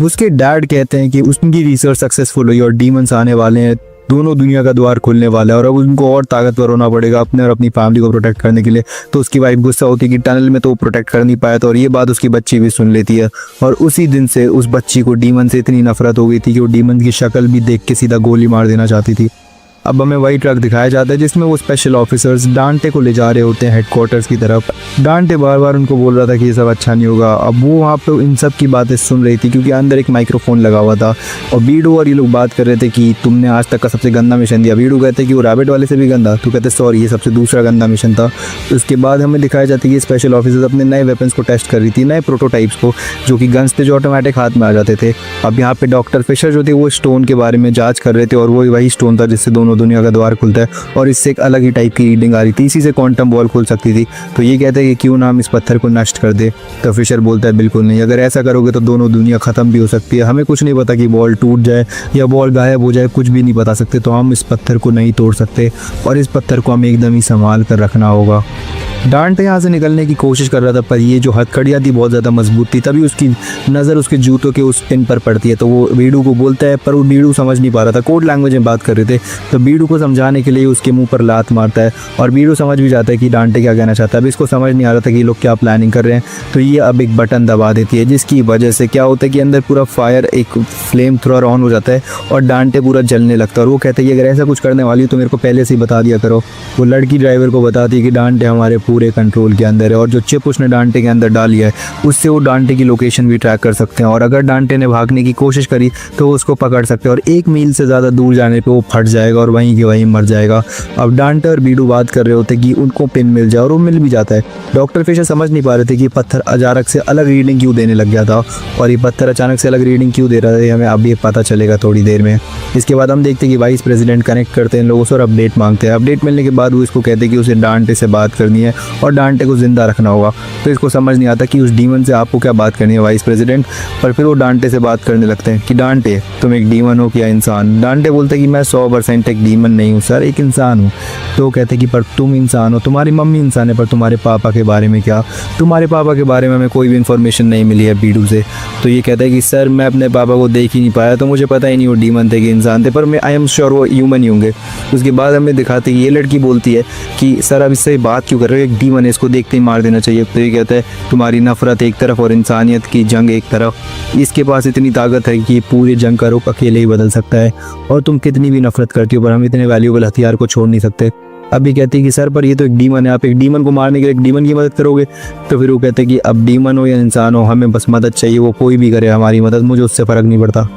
उसके डैड कहते हैं कि उनकी रिसर्च सक्सेसफुल हुई और डीमंस आने वाले हैं, दोनों दुनिया का द्वार खुलने वाला है और अब उनको और ताकतवर होना पड़ेगा अपने और अपनी फैमिली को प्रोटेक्ट करने के लिए। तो उसकी वाइफ गुस्सा होती है कि टनल में तो वो प्रोटेक्ट कर नहीं पाया था और ये बात उसकी बच्ची भी सुन लेती है और उसी दिन से उस बच्ची को डीमन से इतनी नफरत हो गई थी कि वो डीमन की शक्ल भी देख के सीधा गोली मार देना चाहती थी। अब हमें वही ट्रक दिखाया जाता है जिसमें वो स्पेशल ऑफिसर्स डांटे को ले जा रहे होते हैं हेडक्वार्टर्स की तरफ। डांटे बार बार उनको बोल रहा था कि ये सब अच्छा नहीं होगा। अब वो वहाँ पे इन सब की बातें सुन रही थी क्योंकि अंदर एक माइक्रोफोन लगा हुआ था और बीडू और ये लोग बात कर रहे थे कि तुमने आज तक का सबसे गंदा मिशन दिया। बीडू कहते कि वो रैबिट वाले से भी गंदा, तो कहते सॉरी ये सबसे दूसरा गंदा मिशन था। तो उसके बाद हमें दिखाया जाता है कि स्पेशल ऑफिसर्स अपने नए वेपन्स को टेस्ट कर रही थी, नए प्रोटोटाइप्स को जो कि गन्स थे जो ऑटोमेटिक हाथ में आ जाते थे। अब यहाँ पे डॉक्टर फिशर जो थे वो स्टोन के बारे में जाँच कर रहे थे और वही स्टोन था जिससे दोनों दुनिया का द्वार खुलता है और इससे एक अलग ही टाइप की रीडिंग आ रही थी, इसी से क्वांटम बॉल खुल सकती थी। तो ये कहते हैं कि क्यों ना हम इस पत्थर को नष्ट कर दे। तो फिशर बोलता है बिल्कुल नहीं, अगर ऐसा करोगे तो दोनों दुनिया ख़त्म भी हो सकती है। हमें कुछ नहीं पता कि बॉल टूट जाए या बॉल गायब हो जाए, कुछ भी नहीं बता सकते, तो हम इस पत्थर को नहीं तोड़ सकते और इस पत्थर को हमें एकदम ही संभाल कर रखना होगा। डांटे यहाँ से निकलने की कोशिश कर रहा था पर ये जो हथकड़ियाँ थी बहुत ज़्यादा मजबूत थी। तभी उसकी नज़र उसके जूतों के उस पिन पर पड़ती है तो वो बीडू को बोलता है, पर वो बीडू समझ नहीं पा रहा था, कोड लैंग्वेज में बात कर रहे थे। तो बीडू को समझाने के लिए उसके मुंह पर लात मारता है और बीडू समझ भी जाता है कि डांटे क्या कहना चाहता है। अब इसको समझ नहीं आ रहा था कि ये लोग क्या प्लानिंग कर रहे हैं। तो ये अब एक बटन दबा देती है जिसकी वजह से क्या होता है कि अंदर पूरा फायर एक फ्लेम थ्रोअर ऑन हो जाता है और डांटे पूरा जलने लगता है और वो कहते हैं कि अगर ऐसा कुछ करने वाली हो तो मेरे को पहले से ही बता दिया करो। वो लड़की ड्राइवर को बताती है कि डांटे हमारे पूरे कंट्रोल के अंदर है और जो चिप उसने डांटे के अंदर डाली है उससे वो डांटे की लोकेशन भी ट्रैक कर सकते हैं और अगर डांटे ने भागने की कोशिश करी तो वो उसको पकड़ सकते हैं और 1 मील से ज़्यादा दूर जाने पे वो फट जाएगा और वहीं के वहीं मर जाएगा। अब डांटे और बीडू बात कर रहे होते कि उनको पिन मिल जाए और वो मिल भी जाता है। डॉक्टर फिशर समझ नहीं पा रहे थे कि पत्थर अचानक से अलग रीडिंग क्यों देने लग गया था और ये पत्थर अचानक से अलग रीडिंग क्यों दे रहा था, हमें अब ये पता चलेगा थोड़ी देर में। इसके बाद हम देखते हैं कि वाइस प्रेसिडेंट कनेक्ट करते हैं लोगों से और अपडेट मांगते हैं। अपडेट मिलने के बाद वो इसको कहते हैं कि उसे डांटे से बात करनी है और डांटे को जिंदा रखना होगा। तो इसको समझ नहीं आता कि उस डीमन से आपको क्या बात करनी है वाइस प्रेसिडेंट, पर फिर वो डांटे से बात करने लगते हैं कि डांटे तुम एक डीमन हो क्या इंसान। डांटे बोलते हैं कि मैं 100% एक डीमन नहीं हूँ सर, एक इंसान हूँ। तो वो कहते हैं कि पर तुम इंसान हो, तुम्हारी मम्मी इंसान है, पर तुम्हारे पापा के बारे में क्या? तुम्हारे पापा के बारे में हमें कोई भी इन्फॉर्मेशन नहीं मिली है बीडू से। तो ये कहता है कि सर मैं अपने पापा को देख ही नहीं पाया तो मुझे पता ही नहीं वो डीमन थे कि इंसान थे, पर मैं आई एम श्योर वो ह्यूमन ही होंगे। उसके बाद हमें दिखाते हैं ये लड़की बोलती है कि सर अब इससे बात क्यों कर रहे हो, एक डीमन है, इसको देखते ही मार देना चाहिए। तो ये कहता है तुम्हारी नफरत एक तरफ और इंसानियत की जंग एक तरफ। इसके पास इतनी ताकत है कि ये पूरे जंग का रुख अकेले ही बदल सकता है और तुम कितनी भी नफरत करती हो पर हम इतने वैल्यूएबल हथियार को छोड़ नहीं सकते। अभी कहती है कि सर पर ये तो एक डीमन है, आप एक डीमन को मारने के लिए एक डीमन की मदद करोगे? तो फिर वो कहते हैं कि अब डीमन हो या इंसान हो हमें बस मदद चाहिए, वो कोई भी करे हमारी मदद, मुझे उससे फ़र्क नहीं पड़ता।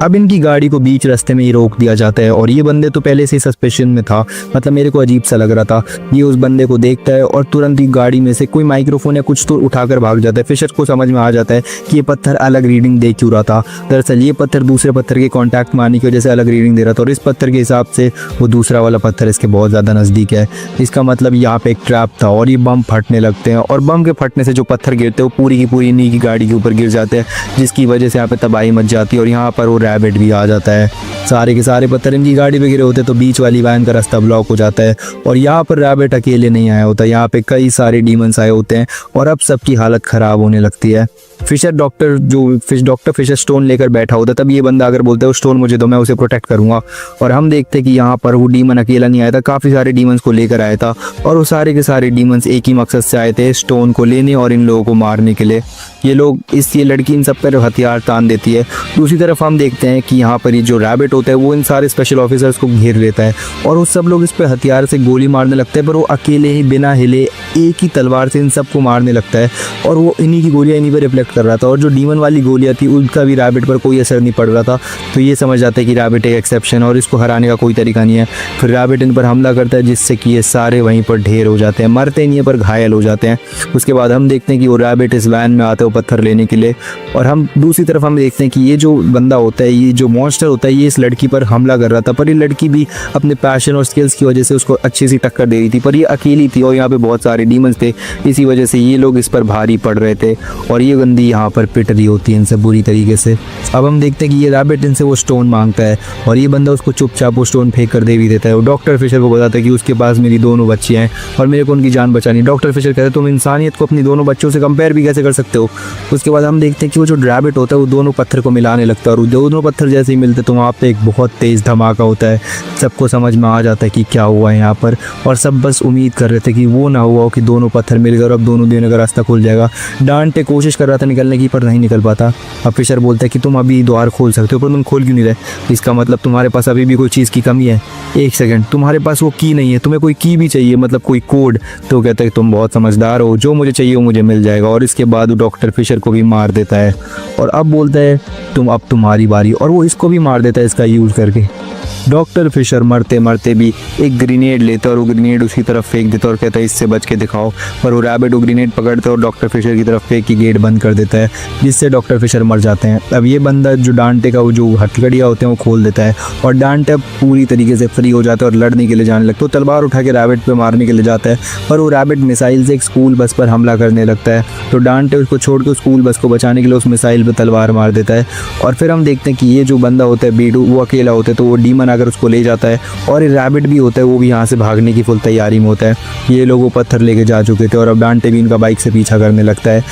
अब इनकी गाड़ी को बीच रास्ते में ही रोक दिया जाता है और ये बंदे तो पहले से ही सस्पेशन में था, मतलब मेरे को अजीब सा लग रहा था। ये उस बंदे को देखता है और तुरंत ही गाड़ी में से कोई माइक्रोफोन या कुछ तो उठाकर भाग जाता है। फिशर को समझ में आ जाता है कि ये पत्थर अलग रीडिंग दे क्यों रहा था। दरअसल ये पत्थर दूसरे पत्थर के कॉन्टैक्ट में आने की वजह से अलग रीडिंग दे रहा था और इस पत्थर के हिसाब से वो दूसरा वाला पत्थर इसके बहुत ज़्यादा नज़दीक है। इसका मतलब यहाँ पे एक ट्रैप था और ये बम फटने लगते हैं और बम के फटने से जो पत्थर गिरते हैं वो पूरी की पूरी इन्हीं की गाड़ी के ऊपर गिर जाते हैं, जिसकी वजह से यहाँ पे तबाही मच जाती है और यहाँ पर वो रैबिट भी आ जाता है। सारे के सारे पत्थर इनकी गाड़ी पे गिरे होते तो बीच वाली वैन का रास्ता ब्लॉक हो जाता है और यहाँ पर रैबिट अकेले नहीं आया होता, यहाँ पे कई सारे डीमंस आए होते हैं और अब सबकी हालत ख़राब होने लगती है। डॉक्टर फिशर स्टोन लेकर बैठा होता है, तब ये बंदा अगर बोलता है वो स्टोन मुझे दो मैं उसे प्रोटेक्ट करूंगा। और हम देखते हैं कि यहाँ पर वो डीमन अकेला नहीं आया था, काफ़ी सारे डीमंस को लेकर आया था और वो सारे के सारे डीमंस एक ही मकसद से आए थे, स्टोन को लेने और इन लोगों को मारने के लिए। ये लड़की इन सब पर हथियार तान देती है। दूसरी तरफ हम देखते हैं कि यहाँ पर ये जो रैबिट होता है वो इन सारे स्पेशल ऑफिसर्स को घेर लेता है और वो सब लोग इस पर हथियार से गोली मारने लगते हैं, पर वो अकेले ही बिना हिले एक ही तलवार से इन सबको मारने लगता है और वो इन्हीं की गोलियां इन्हीं पर रिफ्लेक्ट कर रहा था और जो डीमन वाली गोलियां थी उनका भी रैबिट पर कोई असर नहीं पड़ रहा था। तो ये समझ जाता है कि रैबिट एक एक्सेप्शन और इसको हराने का कोई तरीका नहीं है। फिर रैबिट इन पर हमला करता है जिससे कि ये सारे वहीं पर ढेर हो जाते हैं, मरते नहीं है पर घायल हो जाते हैं। उसके बाद हम देखते हैं कि वो रैबिट इस वैन में आते हैं पत्थर लेने के लिए और हम दूसरी तरफ हम देखते हैं कि ये जो बंदा होता है, ये जो मॉन्स्टर होता है, ये इस लड़की पर हमला कर रहा था, पर ये लड़की भी अपने पैशन और स्किल्स की वजह से उसको अच्छी सी टक्कर दे रही थी, पर ये अकेली थी और यहाँ पे बहुत सारे डीमंस थे, इसी वजह से ये लोग इस पर भारी पड़ रहे थे और ये बंदी यहाँ पर पिट रही होती है इनसे बुरी तरीके से। अब हम देखते हैं कि ये रैबिट इनसे वो स्टोन मांगता है और ये बंदा उसको चुपचाप वो स्टोन फेंक कर दे भी देता है। और डॉक्टर फिशर को बताता है कि उसके पास मेरी दोनों बच्चियाँ हैं और मेरे को उनकी जान बचानी। डॉक्टर फिशर कहते हैं तुम इंसानियत को अपनी दोनों बच्चों से कंपेयर भी कैसे कर सकते हो। उसके बाद हम देखते हैं कि वो जो रैबिट होता है वो दोनों पत्थर को मिलाने लगता है और दोनों पत्थर जैसे ही मिलते तो वहाँ पे एक बहुत तेज़ धमाका होता है। सबको समझ में आ जाता है कि क्या हुआ है यहाँ पर और सब बस उम्मीद कर रहे थे कि वो ना हुआ हो कि दोनों पत्थर मिल गए और अब दोनों देने का रास्ता खुल जाएगा। डांटे कोशिश कर रहा था निकलने की पर नहीं निकल पाता। अब फिशर बोलता है कि तुम अभी द्वार खोल सकते हो पर तुम खोल क्यों नहीं रहे, इसका मतलब तुम्हारे पास अभी भी कोई चीज़ की कमी है। एक सेकंड, तुम्हारे पास वो की नहीं है, तुम्हें कोई की भी चाहिए, मतलब कोई कोड। तो कहता है तुम बहुत समझदार हो, जो मुझे चाहिए वो मुझे मिल जाएगा। और इसके बाद वो डॉक्टर फिशर को भी मार देता है और अब बोलता है अब तुम्हारी बारी, और वो इसको भी मार देता है इसका यूज़ करके। डॉक्टर फिशर मरते मरते भी एक ग्रेनेड लेता है और वो ग्रेनेड उसकी तरफ फेंक देता है और कहता है इससे बच के दिखाओ। पर वो रैबिट वो ग्रेनेड पकड़ता है और डॉक्टर फिशर की तरफ फेंक के गेट बंद कर देता है, जिससे डॉक्टर फिशर मर जाते हैं। अब ये बंदा जो डांटे का वो जो हथकड़ियाँ होते हैं वो खोल देता है और डांटे पूरी तरीके से फ्री हो जाता है और लड़ने के लिए जाने लगता है। तलवार उठा के रैबिट पे मारने के लिए जाता है पर वो रैबिट मिसाइल से एक स्कूल बस पर हमला करने लगता है। तो डांटे उसको छोड़ के स्कूल बस को बचाने के लिए उस मिसाइल पर तलवार मार देता है। और फिर हम देखते हैं कि ये जो बंदा होता है बीडू, वो अकेला होता है, तो वो डीमन अगर उसको ले जाता है और ये रैबिट भी होता है वो भी यहाँ से भागने की फुल तैयारी में होता है। ये लोग वो पत्थर लेके जा चुके थे और अब डांटे भी इनका बाइक से पीछा करने लगता है।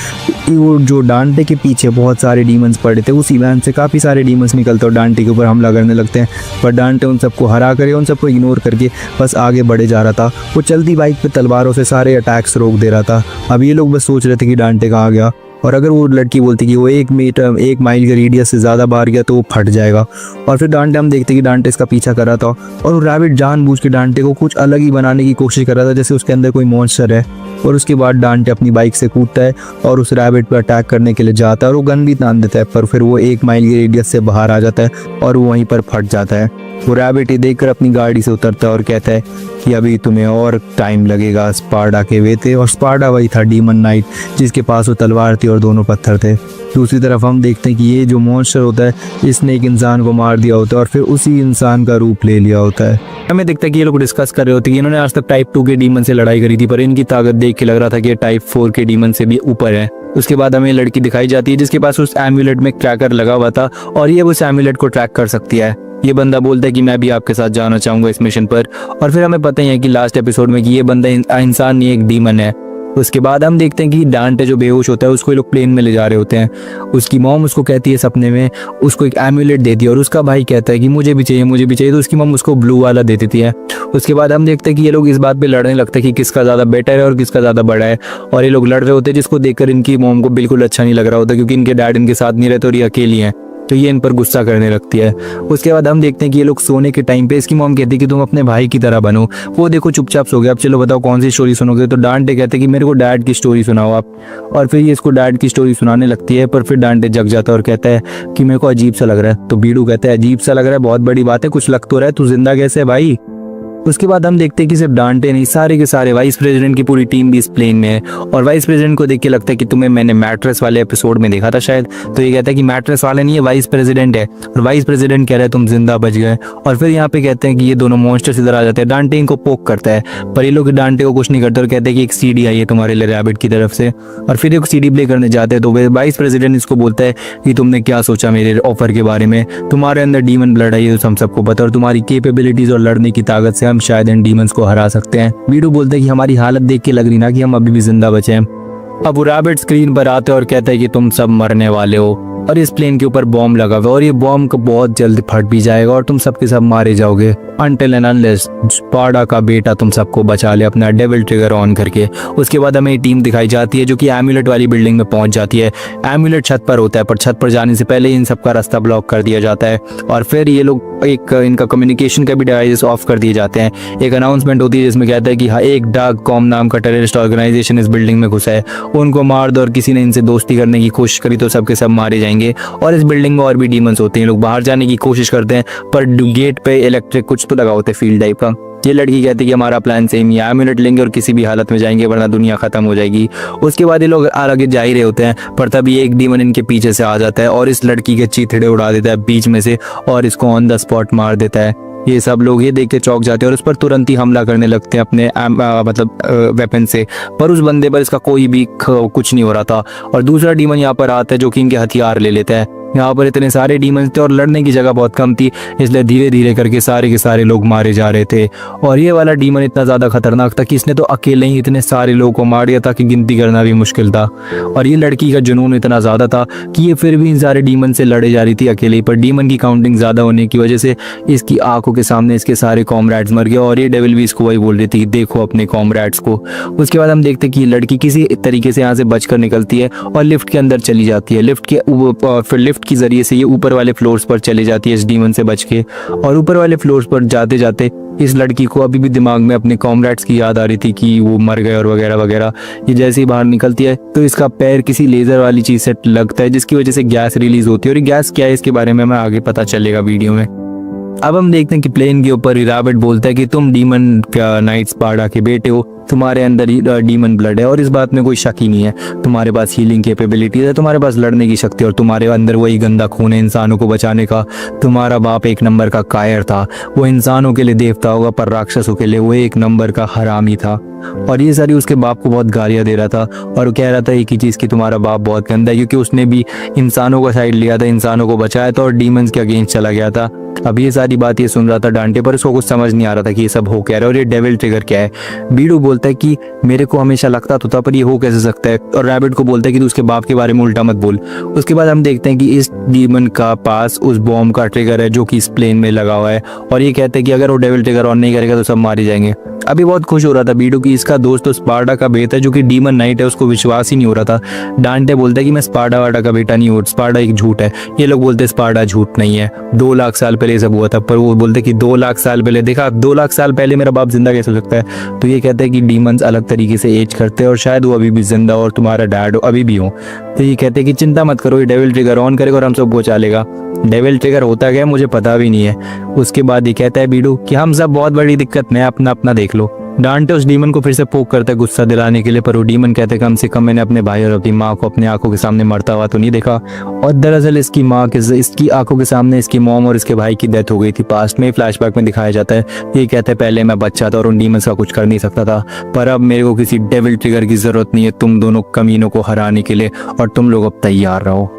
वो जो डांटे के पीछे बहुत सारे डीमंस पड़े थे, उसी वैन से काफ़ी सारे डीमंस निकलते और डांटे के ऊपर हमला करने लगते हैं। पर डांटे उन सबको हरा कर, उन सबको इग्नोर करके बस आगे बढ़े जा रहा था। वो चलती बाइक पे तलवारों से सारे अटैक्स रोक दे रहा था। अब ये लोग बस सोच रहे थे कि डांटे कहाँ गया। और अगर वो लड़की बोलती कि वो 1 माइल के रेडियस से ज़्यादा बाहर गया तो वो फट जाएगा। और फिर डांटे हम देखते कि डांटे इसका पीछा कर रहा था और वो रैबिट जानबूझ के डांटे को कुछ अलग ही बनाने की कोशिश कर रहा था, जैसे उसके अंदर कोई मॉन्स्टर है। और उसके बाद डांटे अपनी बाइक से कूदता है और उस रैबिट पर अटैक करने के लिए जाता है और वो गन भी तान देता है, पर फिर वो 1 माइल की रेडियस से बाहर आ जाता है और वो वहीं पर फट जाता है। वो रैबिट ये देखकर अपनी गाड़ी से उतरता है और कहता है कि अभी तुम्हें और टाइम लगेगा स्पार्डा के वे थे। और स्पार्डा वही था डीमन नाइट जिसके पास वो तलवार थी और दोनों पत्थर थे। दूसरी तरफ हम देखते हैं कि ये जो मॉन्स्टर होता है इसने एक इंसान को मार दिया होता है और फिर उसी इंसान का रूप ले लिया होता है। हमें दिखता है कि ये लोग डिस्कस कर रहे होते हैं कि इन्होंने आज तक टाइप 2 के डीमन से लड़ाई करी थी, पर इनकी ताकत देख के लग रहा था कि ये टाइप 4 के डीमन से भी ऊपर है। उसके बाद हमें लड़की दिखाई जाती है जिसके पास उस एम्यूलेट में ट्रैकर लगा हुआ था और ये उस एम्यूलेट को ट्रैक कर सकती है। ये बंदा बोलता है कि मैं भी आपके साथ जाना चाहूंगा इस मिशन पर। और फिर हमें पता ही है कि लास्ट एपिसोड में कि ये बंदा इंसान नहीं एक डीमन है। उसके बाद हम देखते हैं कि डांटे जो बेहोश होता है उसको ये लोग प्लेन में ले जा रहे होते हैं। उसकी मॉम उसको कहती है सपने में, उसको एक एम्यूलेट देती है और उसका भाई कहता है कि मुझे भी चाहिए, तो उसकी मॉम उसको ब्लू वाला दे देती है। उसके बाद हम देखते हैं कि ये लोग इस बात पे लड़ने लगते हैं कि किसका ज़्यादा बेटर है और किसका ज़्यादा बड़ा है। और ये लोग लड़ रहे होते हैं जिसको देखकर इनकी मॉम को बिल्कुल अच्छा नहीं लग रहा होता, क्योंकि इनके डैड इनके साथ नहीं रहते और ये अकेली हैं, तो ये इन पर गुस्सा करने लगती है। उसके बाद हम देखते हैं कि ये लोग सोने के टाइम पे इसकी मॉम कहती है कि तुम अपने भाई की तरह बनो। वो देखो चुपचाप सो गया, अब चलो बताओ कौन सी स्टोरी सुनोगे। तो डांटे कहते हैं कि मेरे को डैड की स्टोरी सुनाओ आप। और फिर ये इसको डैड की स्टोरी सुनाने लगती है, पर फिर डांटे जग जाता है और कहता है कि मेरे को अजीब सा लग रहा है। तो बीडू कहता है अजीब सा लग रहा है, बहुत बड़ी बात है, कुछ लग तो रहा है, तू जिंदा कैसे है भाई। उसके बाद हम देखते हैं कि सिर्फ डांटे नहीं, सारे के सारे वाइस प्रेसिडेंट की पूरी टीम भी इस प्लेन में है। और वाइस प्रेसिडेंट को देख के लगता है कि तुम्हें मैंने मैट्रेस वाले एपिसोड में देखा था शायद। तो ये कहता है कि मैट्रेस वाला नहीं है, वाइस प्रेसिडेंट है। और वाइस प्रेसिडेंट कह रहा है तुम जिंदा बच गए। और फिर यहाँ पे कहते हैं कि ये दोनों मॉन्स्टर्स इधर आ जाते हैं। डांटे इनको पोक करता है, पर ये लोग डांटे को कुछ नहीं करते और कहते हैं कि एक सीडी आई है तुम्हारे लिए रैबिट की तरफ से। और फिर एक सीडी प्ले करने जाते हैं तो वाइस प्रेसिडेंट इसको बोलता है कि तुमने क्या सोचा मेरे ऑफर के बारे में, तुम्हारे अंदर डीमन ब्लड है ये तो हम सबको पता, और तुम्हारी कैपेबिलिटीज और लड़ने की ताकत से हम शायद इन डीमंस को हरा सकते हैं। वीडू बोलते हैं कि हमारी हालत देख के लग रही ना कि हम अभी भी जिंदा बचे हैं। अब वो रैबिट स्क्रीन पर आते हैं और कहता है कि तुम सब मरने वाले हो और इस प्लेन के ऊपर बॉम्ब लगा हुआ है और ये बॉम्ब को बहुत जल्द फट भी जाएगा और तुम सबके सब मारे जाओगे अनटिल एंड अनलेस स्पार्डा का बेटा तुम सबको बचा ले अपना डेविल ट्रिगर ऑन करके। उसके बाद हमें टीम दिखाई जाती है जो कि एम्यूलेट वाली बिल्डिंग में पहुंच जाती है। एम्यूलेट छत पर होता है, पर छत पर जाने से पहले इन सबका रास्ता ब्लॉक कर दिया जाता है और फिर ये लोग इनका कम्युनिकेशन का भी डिवाइस ऑफ कर दिए जाते हैं। एक अनाउंसमेंट होती है जिसमें कहता है कि हाँ एक डार्क कॉम नाम का टेररिस्ट ऑर्गेनाइजेशन इस बिल्डिंग में घुसा है, उनको मार दो और किसी ने इनसे दोस्ती करने की कोशिश करी तो सबके सब मारे जाएंगे। और इस बिल्डिंग में और भी डीमंस होते हैं, लोग बाहर जाने की कोशिश करते हैं पर गेट पे इलेक्ट्रिक कुछ तो लगा होता है फील्ड टाइप का। ये लड़की कहती है कि हमारा प्लान सेम ही है, एम्यूलेट लेंगे और किसी भी हालत में जाएंगे वरना दुनिया खत्म हो जाएगी। उसके बाद ये लोग आगे जा ही रहे होते हैं पर तभी एक डीमन इनके पीछे से आ जाता है और इस लड़की के चीथड़े उड़ा देता है बीच में से और इसको ऑन द स्पॉट मार देता है। ये सब लोग ये देख के चौंक जाते हैं और उस पर तुरंत ही हमला करने लगते हैं अपने वेपन से, पर उस बंदे पर इसका कोई भी कुछ नहीं हो रहा था। और दूसरा डीमन यहाँ पर आता है जो कि इनके हथियार ले लेता है। यहाँ पर इतने सारे डीमंस थे और लड़ने की जगह बहुत कम थी, इसलिए धीरे धीरे करके सारे के सारे लोग मारे जा रहे थे। और ये वाला डीमन इतना ज़्यादा खतरनाक था कि इसने तो अकेले ही इतने सारे लोगों को मार दिया था कि गिनती करना भी मुश्किल था। और ये लड़की का जुनून इतना ज़्यादा था कि ये फिर भी इन सारे डीमन से लड़े जा रही थी अकेले, पर डीमन की काउंटिंग ज़्यादा होने की वजह से इसकी आंखों के सामने इसके सारे कॉमरेड्स मर गए और ये डेविल भी इसको वही बोल रही थी देखो अपने कॉमरेड्स को। उसके बाद हम देखते कि लड़की किसी तरीके से यहाँ से बचकर निकलती है और लिफ्ट के अंदर चली जाती है। फिर लिफ्ट के जरिए से ये ऊपर वाले फ्लोर्स पर चली जाती है इस डीमन से बच के। और ऊपर वाले फ्लोर्स पर जाते जाते इस लड़की को अभी भी दिमाग में अपने कॉमरेड्स की याद आ रही थी कि वो मर गए और वगैरह वगैरह। ये जैसे ही बाहर निकलती है तो इसका पैर किसी लेजर वाली चीज से लगता है जिसकी वजह से गैस रिलीज होती है और ये गैस क्या है इसके बारे में हमें आगे पता चलेगा वीडियो में। अब हम देखते हैं कि प्लेन के ऊपर रैबिट बोलता है कि तुम डीमन नाइट स्पार्डा के बेटे हो, तुम्हारे अंदर डीमन ब्लड है और इस बात में कोई शक ही नहीं है। तुम्हारे पास हीलिंग कैपेबिलिटीज है, तुम्हारे पास लड़ने की शक्ति और तुम्हारे अंदर वही गंदा खून है इंसानों को बचाने का। तुम्हारा बाप एक नंबर का कायर था, वो इंसानों के लिए देवता होगा पर राक्षसों के लिए वो एक नंबर का हरामी था। और ये सारी उसके बाप को बहुत गालियां दे रहा था और कह रहा था एक ही चीज़ कि तुम्हारा बाप बहुत गंदा है, क्योंकि उसने भी इंसानों का साइड लिया था, इंसानों को बचाया था और डीमंस के अगेंस्ट चला गया था। अब ये सारी बात ये सुन रहा था डांटे, पर उसको कुछ समझ नहीं आ रहा था कि ये सब हो क्या रहा है और ये डेविल ट्रिगर क्या है। बीडू बोलता है कि मेरे को हमेशा लगता तो था, पर ये हो कैसे सकता है। और रैबिट को बोलता है कि तू उसके बाप के बारे में उल्टा मत बोल। उसके बाद हम देखते हैं कि इस डीमन का पास उस बॉम्ब का ट्रिगर है जो कि इस प्लेन में लगा हुआ है, और ये कहते हैं कि अगर वो डेविल ट्रिगर ऑन नहीं करेगा तो सब मारे जाएंगे। अभी बहुत खुश हो रहा था बीडू की इसका दोस्त तो स्पार्टा का बेटा है जो कि डीमन नाइट है, उसको विश्वास ही नहीं हो रहा था। डांटे बोलता है कि मैं स्पार्टा वार्टा का बेटा नहीं हूँ, स्पार्टा एक झूठ है। ये लोग बोलते हैं स्पार्टा झूठ नहीं है, 2 लाख साल पहले ये सब हुआ था। पर वो बोलते कि 2 लाख साल पहले, देखा 2 लाख साल पहले मेरा बाप जिंदा कैसे हो सकता है। तो ये कहते हैं कि डीमंस अलग तरीके से एज करते हैं और शायद वो अभी भी जिंदा और तुम्हारा डैड अभी भी हो। तो ये कहते हैं कि चिंता मत करो, ये डेविल ट्रिगर ऑन करेगा और हम सब बचा लेगा। डेविल ट्रिगर होता क्या है मुझे पता भी नहीं है। उसके बाद ये कहता है बीडू कि हम सब बहुत बड़ी दिक्कत में, अपना अपना देख लो। डांटे उस डीमन को फिर से पोक करता है गुस्सा दिलाने के लिए, पर वो डीमन कहते हैं कम से कम मैंने अपने भाई और अपनी माँ को अपने आंखों के सामने मरता हुआ तो नहीं देखा। और दरअसल इसकी माँ के इसकी आंखों के सामने इसकी मॉम और इसके भाई की डेथ हो गई थी। पास्ट में फ्लैशबैक में दिखाया जाता है। ये कहते हैं पहले मैं बच्चा था और उन डीमंस का कुछ कर नहीं सकता था, पर अब मेरे को किसी डेविल ट्रिगर की जरूरत नहीं है तुम दोनों कमीनों को हराने के लिए, और तुम लोग अब तैयार रहो।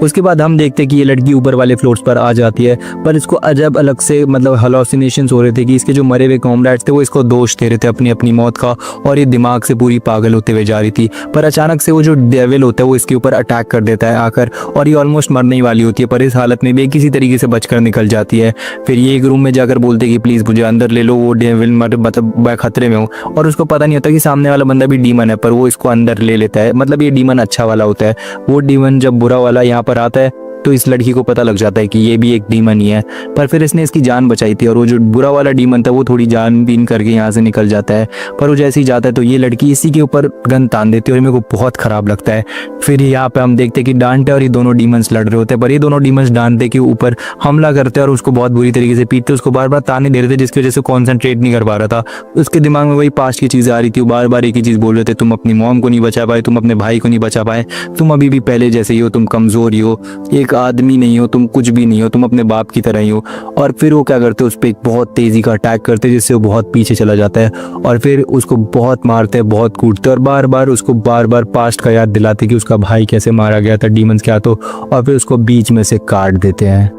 उसके बाद हम देखते हैं कि ये लड़की ऊपर वाले फ्लोर्स पर आ जाती है, पर इसको अजब अलग से मतलब हेलुसिनेशंस हो रहे थे कि इसके जो मरे हुए कॉमरेड्स थे वो इसको दोष दे रहे थे अपनी अपनी मौत का, और ये दिमाग से पूरी पागल होते हुए जा रही थी। पर अचानक से वो जो डेविल होता है वो इसके ऊपर अटैक कर देता है आकर, और ये ऑलमोस्ट मरने ही वाली होती है, पर इस हालत में भी किसी तरीके से बचकर निकल जाती है। फिर ये एक रूम में जाकर बोलते हैं कि प्लीज़ मुझे अंदर ले लो, वो डेविल मतलब मैं खतरे में हूँ। और उसको पता नहीं होता कि सामने वाला बंदा भी डीमन है, पर वो इसको अंदर ले लेता है। मतलब ये डीमन अच्छा वाला होता है, वो डीमन जब बुरा वाला यहाँ पर आता है तो इस लड़की को पता लग जाता है कि ये भी एक डीमन ही है। पर फिर इसने इसकी जान बचाई थी, और वो जो बुरा वाला डीमन था वो थोड़ी जान बीन करके यहाँ से निकल जाता है। पर वो जैसे ही जाता है तो ये लड़की इसी के ऊपर गन तान देती है, और मेरे को बहुत खराब लगता है। फिर यहाँ पे हम देखते हैं कि डांटे और ये दोनों डीमंस लड़ रहे होते हैं, पर ये दोनों डीमंस डांटे के ऊपर हमला करते हैं और उसको बहुत बुरी तरीके से पीटते, उसको बार बार ताने दे रहे थे, जिसकी वजह से कॉन्सेंट्रेट नहीं कर पा रहा था। उसके दिमाग में वही पास्ट की चीज़ें आ रही थी, बार बार एक ही चीज़ बोल रहे थे, तुम अपनी मॉम को नहीं बचा पाए, तुम अपने भाई को नहीं बचा पाए, तुम अभी भी पहले जैसे ही हो, तुम कमज़ोर ही हो, एक आदमी नहीं हो, तुम कुछ भी नहीं हो, तुम अपने बाप की तरह ही हो। और फिर वो क्या करते हैं, उस पर एक बहुत तेज़ी का अटैक करते हैं जिससे वो बहुत पीछे चला जाता है, और फिर उसको बहुत मारते हैं, बहुत कूटते हैं, और बार बार उसको बार बार पास्ट का याद दिलाते कि उसका भाई कैसे मारा गया था डीमंस के हाथों, और फिर उसको बीच में से काट देते हैं।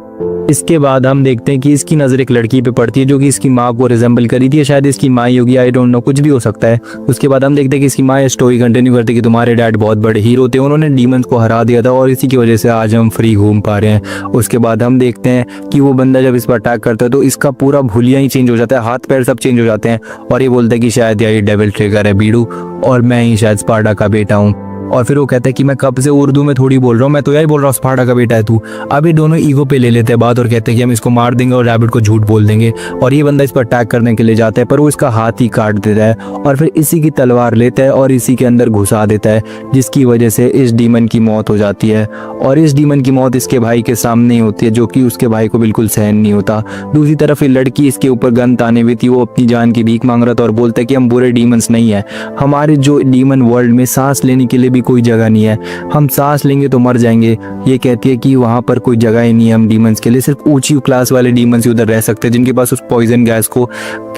इसके बाद हम देखते हैं कि इसकी नज़र एक लड़की पे पड़ती है जो कि इसकी माँ को रिजेंबल करी थी, शायद इसकी माँ ही होगी, आई डोंट नो, कुछ भी हो सकता है। उसके बाद हम देखते हैं कि इसकी माँ स्टोरी कंटिन्यू करती है कि तुम्हारे डैड बहुत बड़े हीरो थे, उन्होंने डीमंस को हरा दिया था और इसी की वजह से आज हम फ्री घूम पा रहे हैं। उसके बाद हम देखते हैं कि वो बंदा जब इस पर अटैक करता है तो इसका पूरा भुलिया ही चेंज हो जाता है, हाथ पैर सब चेंज हो जाते हैं, और ये बोलता है कि शायद ये डेविल ट्रिगर है बीडू, और मैं ही शायद स्पार्टा का बेटा हूँ। और फिर वो कहता है कि मैं कब से उर्दू में थोड़ी बोल रहा हूँ, मैं तो यही बोल रहा हूँ स्पार्टा का बेटा है तू। अब ये दोनों ईगो पे ले लेते हैं बात और कहते हैं कि हम इसको मार देंगे और रैबिट को झूठ बोल देंगे, और ये बंदा इस पर अटैक करने के लिए जाता है, पर वो इसका हाथ ही काट देता है, और फिर इसी की तलवार लेता है और इसी के अंदर घुसा देता है, जिसकी वजह से इस डीमन की मौत हो जाती है। और इस डीमन की मौत इसके भाई के सामने ही होती है, जो कि उसके भाई को बिल्कुल सहन नहीं होता। दूसरी तरफ ये लड़की इसके ऊपर गन ताने हुई थी, वो अपनी जान की भीख मांग रहा था और बोलता है कि हम बुरे डीमंस नहीं है, हमारे जो डीमन वर्ल्ड में सांस लेने के लिए भी कोई जगह नहीं है, हम सांस लेंगे तो मर जाएंगे। ये कहती है कि वहाँ पर कोई जगह ही नहीं है हम डीमंस के लिए, सिर्फ ऊंची क्लास वाले डीमंस ही उधर रह सकते हैं जिनके पास उस पॉइजन गैस को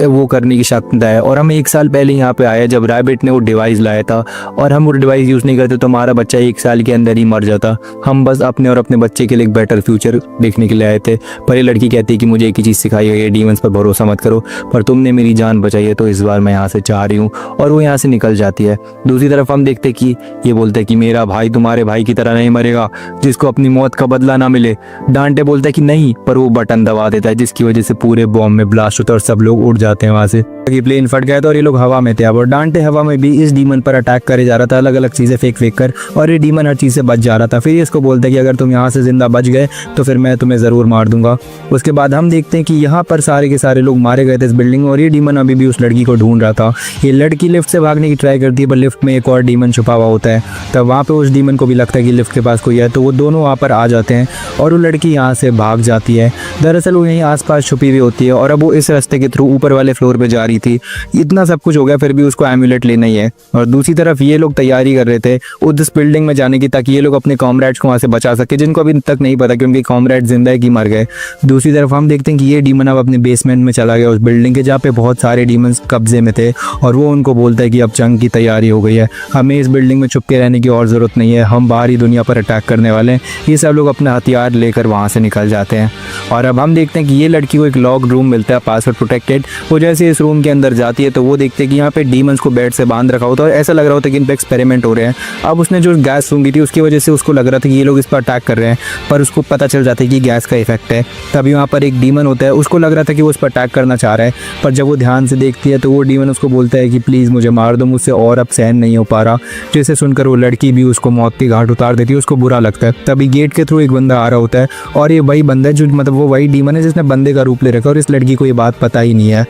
वो करने की क्षमता है। और हम 1 साल पहले यहाँ पे आए जब रैबिट ने वो डिवाइस लाया था, और हम वो डिवाइस यूज़ नहीं करते तो हमारा बच्चा 1 साल के अंदर ही मर जाता। हम बस अपने और अपने बच्चे के लिए एक बेटर फ्यूचर देखने के लिए आए थे। पर ये लड़की कहती है कि मुझे एक ही चीज़ सिखाई है, डीमंस पर भरोसा मत करो, पर तुमने मेरी जान बचाई है तो इस बार मैं यहाँ से चाह रही हूँ, और वो यहाँ से निकल जाती है। दूसरी तरफ हम देखते कि ये बोलते हैं कि मेरा भाई तुम्हारे भाई की तरह नहीं मरेगा जिसको अपनी मौत का बदला ना मिले। डांटे बोलता है कि नहीं, पर वो बटन दबा देता है जिसकी वजह से पूरे बॉम्ब में ब्लास्ट होता है और सब लोग उड़ जाते हैं वहां से। ये प्लेन फट गया था और ये लोग हवा में थे। अब और डांटे हवा में भी इस डीमन पर अटैक करे जा रहा था, अलग अलग चीजें फेंक फेंक कर, और ये डीमन हर चीज से बच जा रहा था। फिर इसको बोलता है कि अगर तुम यहाँ से जिंदा बच गए तो फिर मैं तुम्हें जरूर मार दूंगा। उसके बाद हम देखते हैं कि यहाँ पर सारे के सारे लोग मारे गए थे इस बिल्डिंग में, और ये डीमन अभी भी उस लड़की को ढूंढ रहा था। ये लड़की लिफ्ट से भागने की ट्राई करती है, पर लिफ्ट में एक और डीमन छुपा हुआ होता है। तब वहाँ पे उस डीमन को भी लगता है कि लिफ्ट के पास कोई है, तो वो दोनों वहाँ पर आ जाते हैं और वो लड़की यहाँ से भाग जाती है। दरअसल वो यहीं आसपास छुपी हुई होती है, और अब वो इस रास्ते के थ्रू ऊपर वाले फ्लोर पे जा रही थी। इतना सब कुछ हो गया फिर भी उसको एम्यूलेट लेना ही है। और दूसरी तरफ ये लोग तैयारी कर रहे थे उस बिल्डिंग में जाने की, ताकि ये लोग अपने कॉमरेड्स को वहाँ से बचा सके, जिनको अभी तक नहीं पता कि उनके कॉमरेड जिंदा है कि मर गए। दूसरी तरफ हम देखते हैं कि ये डीमन अब अपने बेसमेंट में चला गया उस बिल्डिंग के, जहाँ पे बहुत सारे डीमंस कब्जे में थे, और वो उनको बोलता है कि अब जंग की तैयारी हो गई है, हमें इस बिल्डिंग में छुप के रहने की और ज़रूरत नहीं है, हम बाहरी दुनिया पर अटैक करने वाले हैं। ये सब लोग अपने हथियार लेकर वहाँ से निकल जाते हैं। और अब हम देखते हैं कि ये लड़की को एक लॉक रूम मिलता है, पासवर्ड प्रोटेक्टेड। वो जैसे इस रूम के अंदर जाती है तो वो देखते हैं कि यहाँ पे डीमंस को बेड से बांध रखा होता है और ऐसा लग रहा होता है कि इन पे एक्सपेरिमेंट हो रहे हैं। अब उसने जो गैस सूंघी थी उसकी वजह से उसको लग रहा था कि ये लोग इस पर अटैक कर रहे हैं, पर उसको पता चल जाता है कि गैस का इफेक्ट है। तभी वहाँ पर एक डीमन होता है, उसको लग रहा था कि वो उस पर अटैक करना चाह रहा है, पर जब वो ध्यान से देखती है तो वो डीमन उसको बोलता है कि प्लीज़ मुझे मार दो, मुझसे और अब सहन नहीं हो पा रहा। जिसे सुनकर वो लड़की भी उसको मौत की घाट उतार देती है, उसको बुरा लगता है। तभी गेट के थ्रू एक बंदा आ रहा होता है और ये वही बंदा है जो मतलब वो वही डीमन है जिसने बंदे का रूप ले रखा है और इस लड़की को ये बात पता ही नहीं है।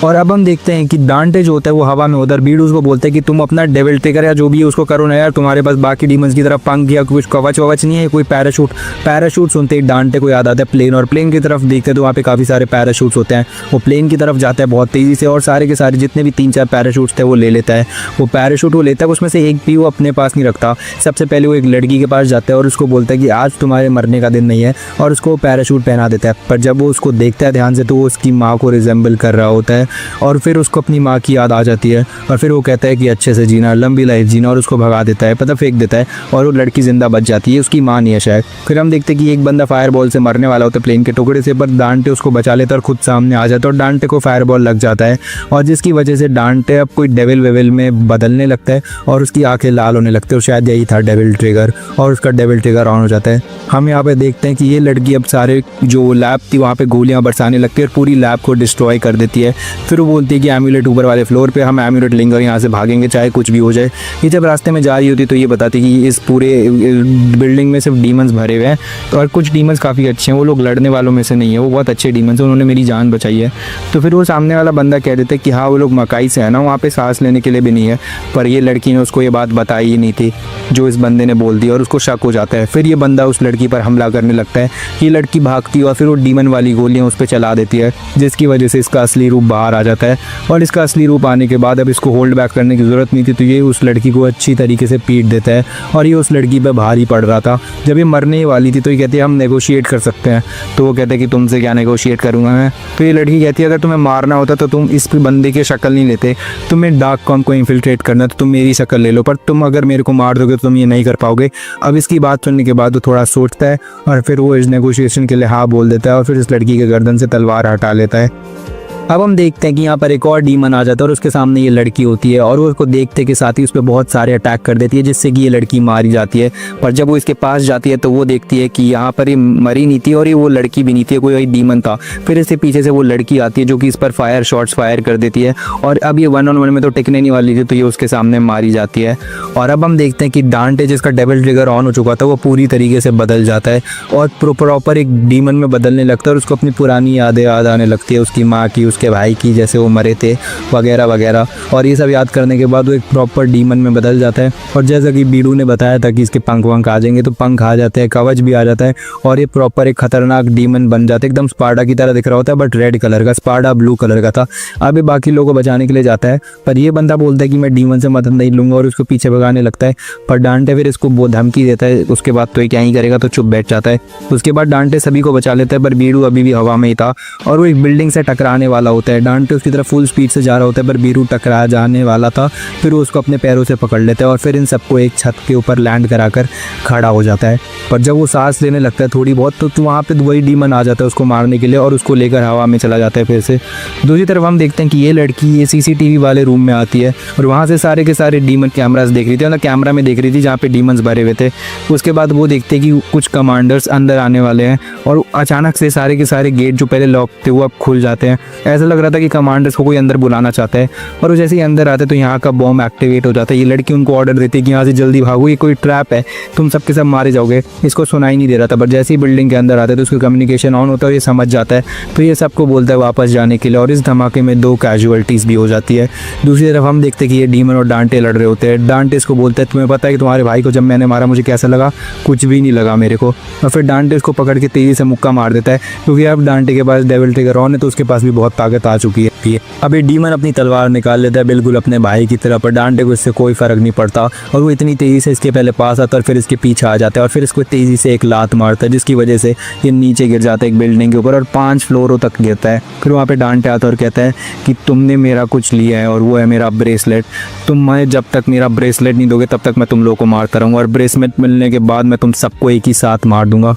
और अब हम देखते हैं कि डांटे जो होता है वो हवा में उधर बीडू उसको बोलते हैं कि तुम अपना डेविल ट्रिगर या जो भी है उसको करो ना यार, तुम्हारे पास बाकी डीमंस की तरफ पंख या कुछ कवच ववच नहीं है, कोई पैराशूट सुनते ही डांटे को याद आता है प्लेन, और प्लेन की तरफ देखते तो वहाँ पे काफ़ी सारे पैराशूट्स होते हैं। वो प्लेन की तरफ जाता है बहुत तेज़ी से और सारे के सारे जितने भी 3-4 पैराशूट्स थे वो ले लेता है। वो पैराशूट वो लेता है, उसमें से एक भी वो अपने पास नहीं रखता। सबसे पहले वो एक लड़की के पास जाता है और उसको बोलता है कि आज तुम्हारे मरने का दिन नहीं है, और उसको पैराशूट पहना देता है। पर जब वो उसको देखता है ध्यान से तो वो उसकी माँ को रिजेंबल कर रहा होता है और फिर उसको अपनी माँ की याद आ जाती है। और फिर वो कहता है कि अच्छे से जीना, लंबी लाइफ जीना, और उसको भगा देता है, पता फेंक देता है और वो लड़की जिंदा बच जाती है। उसकी माँ नहीं है शायद। फिर हम देखते हैं कि एक बंदा फायर बॉल से मरने वाला होता है प्लेन के टुकड़े से, पर डांटे उसको बचा लेता है और खुद सामने आ जाता है और डांटे को फायर बॉल लग जाता है, और जिसकी वजह से डांटे अब कोई डेविल वेविल में बदलने लगता है और उसकी आंखें लाल होने लगती है, और शायद यही था डेविल ट्रिगर, और उसका डेविल ट्रिगर ऑन हो जाता है। हम यहाँ पे देखते हैं कि ये लड़की अब सारे जो लैब थी वहाँ पे गोलियाँ बरसाने लगती है और पूरी लैब को डिस्ट्रॉय कर देती है। फिर वो बोलती है कि एम्यूलेट ऊपर वाले फ्लोर पे, हम एम्यूलेट लेंगे और यहाँ से भागेंगे चाहे कुछ भी हो जाए। ये जब रास्ते में जा रही होती तो ये बताती कि इस पूरे बिल्डिंग में सिर्फ डीमंस भरे हुए हैं, तो और कुछ डीमंस काफ़ी अच्छे हैं, वो लोग लड़ने वालों में से नहीं है, वो बहुत अच्छे डीमंस हैं, उन्होंने मेरी जान बचाई है। तो फिर वो सामने वाला बंदा कह देता है कि हाँ वो लोग मकाई से है ना, वहाँ पे सांस लेने के लिए भी नहीं है। पर ये लड़की ने उसको ये बात बताई ही नहीं थी जो इस बंदे ने बोल दी, और उसको शक हो जाता है। फिर ये बंदा उस लड़की पर हमला करने लगता है। ये लड़की भागती है और फिर वो डीमन वाली गोलियाँ उस पर चला देती है, जिसकी वजह से इसका असली रूप बाहर आ जाता है। और इसका असली रूप आने के बाद अब इसको होल्ड बैक करने की ज़रूरत नहीं थी, तो ये उस लड़की को अच्छी तरीके से पीट देता है। और ये उस लड़की पर भारी पड़ रहा था। जब ये मरने वाली थी तो ये कहती है हम नेगोशिएट कर सकते हैं। तो वो कहते हैं कि तुमसे क्या नेगोशिएट करूँगा मैं। तो ये लड़की कहती है अगर तुम्हें मारना होता तो तुम इस बंदे की शक्ल नहीं लेते, तुम्हें डार्क कॉम को इन्फिल्ट्रेट करना तो तुम मेरी शक्ल ले लो, पर तुम अगर मेरे को मार दोगे तो तुम ये नहीं कर पाओगे। अब इसकी बात सुनने के बाद वो थोड़ा सोचता है और फिर वो इस नेगोशिएशन के लिए हाँ बोल देता है और फिर इस लड़की के गर्दन से तलवार हटा लेता है। अब हम देखते हैं कि यहाँ पर एक और डीमन आ जाता है और उसके सामने ये लड़की होती है और वो उसको देखते के साथ ही उस पर बहुत सारे अटैक कर देती है, जिससे कि ये लड़की मारी जाती है। पर जब वो इसके पास जाती है तो वो देखती है कि यहाँ पर ये मरी नहीं थी और ये वो लड़की भी नहीं थी, कोई डीमन था। फिर इससे पीछे से वो लड़की आती है जो कि इस पर शॉट्स फायर कर देती है, और अब ये 1-on-1 में तो टिकने नहीं वाली थी, तो ये उसके सामने मारी जाती है। और अब हम देखते हैं कि डांटे जिसका डेविल ट्रिगर ऑन हो चुका था वो पूरी तरीके से बदल जाता है और प्रॉपर एक डीमन में बदलने लगता है, और उसको अपनी पुरानी यादें याद आने लगती है, उसकी माँ की, उसके भाई की, जैसे वो मरे थे वगैरह वगैरह। और ये सब याद करने के बाद वो एक प्रॉपर डीमन में बदल जाता है। और जैसा कि बीडू ने बताया था कि इसके पंख वंख आ जाएंगे, तो पंख आ जाते हैं, कवच भी आ जाता है, और ये प्रॉपर एक खतरनाक डीमन बन जाता है। एकदम स्पार्डा की तरह दिख रहा होता है, बट रेड कलर का, स्पार्डा ब्लू कलर का था। अब ये बाकी लोगों को बचाने के लिए जाता है, पर ये बंदा बोलता है कि मैं डीमन से मदद नहीं लूंगा, और उसको पीछे भगाने लगता है। पर डांटे फिर इसको बहुत धमकी देता है, उसके बाद तो ये क्या ही करेगा, तो चुप बैठ जाता है। उसके बाद डांटे सभी को बचा लेता है, पर बीडू अभी भी हवा में ही था और वो एक बिल्डिंग से टकराने वाला होता है। डांटे उसकी तरफ फुल स्पीड से जा रहा होता है, पर बीडू टकरा जाने वाला था। फिर वो उसको अपने पैरों से पकड़ लेता है और फिर इन सबको एक छत के ऊपर लैंड कराकर खड़ा हो जाता है। पर जब वो सांस लेने लगता है थोड़ी बहुत, तो वहाँ पे वही डीमन आ जाता है उसको मारने के लिए, और उसको लेकर हवा में चला जाता है फिर से। दूसरी तरफ हम देखते हैं कि ये लड़की ये CCTV वाले रूम में आती है और वहाँ से सारे के सारे डीमन कैमरास देख रही थी, मतलब कैमरा में देख रही थी जहाँ पे डीमंस भरे हुए थे। उसके बाद वो देखते हैं कि कुछ कमांडर्स अंदर आने वाले हैं, और अचानक से सारे के सारे गेट जो पहले लॉक थे वो अब खुल जाते हैं। ऐसा लग रहा था कि कमांडर्स को कोई अंदर बुलाना चाहता है, और वो जैसे ही अंदर आते तो यहाँ का बॉम्ब एक्टिवेट हो जाता है। ये लड़की उनको ऑर्डर देती है कि यहाँ से जल्दी भागो, ये कोई ट्रैप है, तुम सबके सब मारे जाओगे। इसको सुनाई नहीं दे रहा था, पर जैसे ही बिल्डिंग के अंदर आते तो उसका कम्युनिकेशन ऑन होता है और ये समझ जाता है, तो ये सबको बोलता है वापस जाने के लिए, और इस धमाके में 2 कैजुअलिटीज़ भी हो जाती है। दूसरी तरफ हम देखते हैं कि ये डीमन और डांटे लड़ रहे होते हैं। डांटे इसको बोलता है तुम्हें पता है कि तुम्हारे भाई को जब मैंने मारा मुझे कैसा लगा? कुछ भी नहीं लगा मेरे को। और फिर डांटे उसको पकड़ के तेज़ी से मुक्का मार देता है, क्योंकि अब डांटे के पास डेविल ट्रिगर ऑन है, तो उसके पास भी बहुत ताकत आ चुकी है। जाती है। अब ये डीमन अपनी तलवार निकाल लेता है बिल्कुल अपने भाई की तरफ, पर डांटे को इससे कोई फर्क नहीं पड़ता और वो इतनी तेज़ी से इसके पहले पास आता है और फिर इसके पीछे आ जाता है और फिर इसको तेज़ी से एक लात मारता है, जिसकी वजह से ये नीचे गिर जाता है एक बिल्डिंग के ऊपर और 5 फ्लोरों तक गिरता है। फिर वहाँ पे डांटे आता है और कहता है कि तुमने मेरा कुछ लिया है और वो है मेरा ब्रेसलेट। मैं जब तक मेरा ब्रेसलेट नहीं दोगे तब तक मैं तुम लोगों को मारता रहूँगा और ब्रेसलेट मिलने के बाद मैं तुम सबको एक ही साथ मार दूंगा।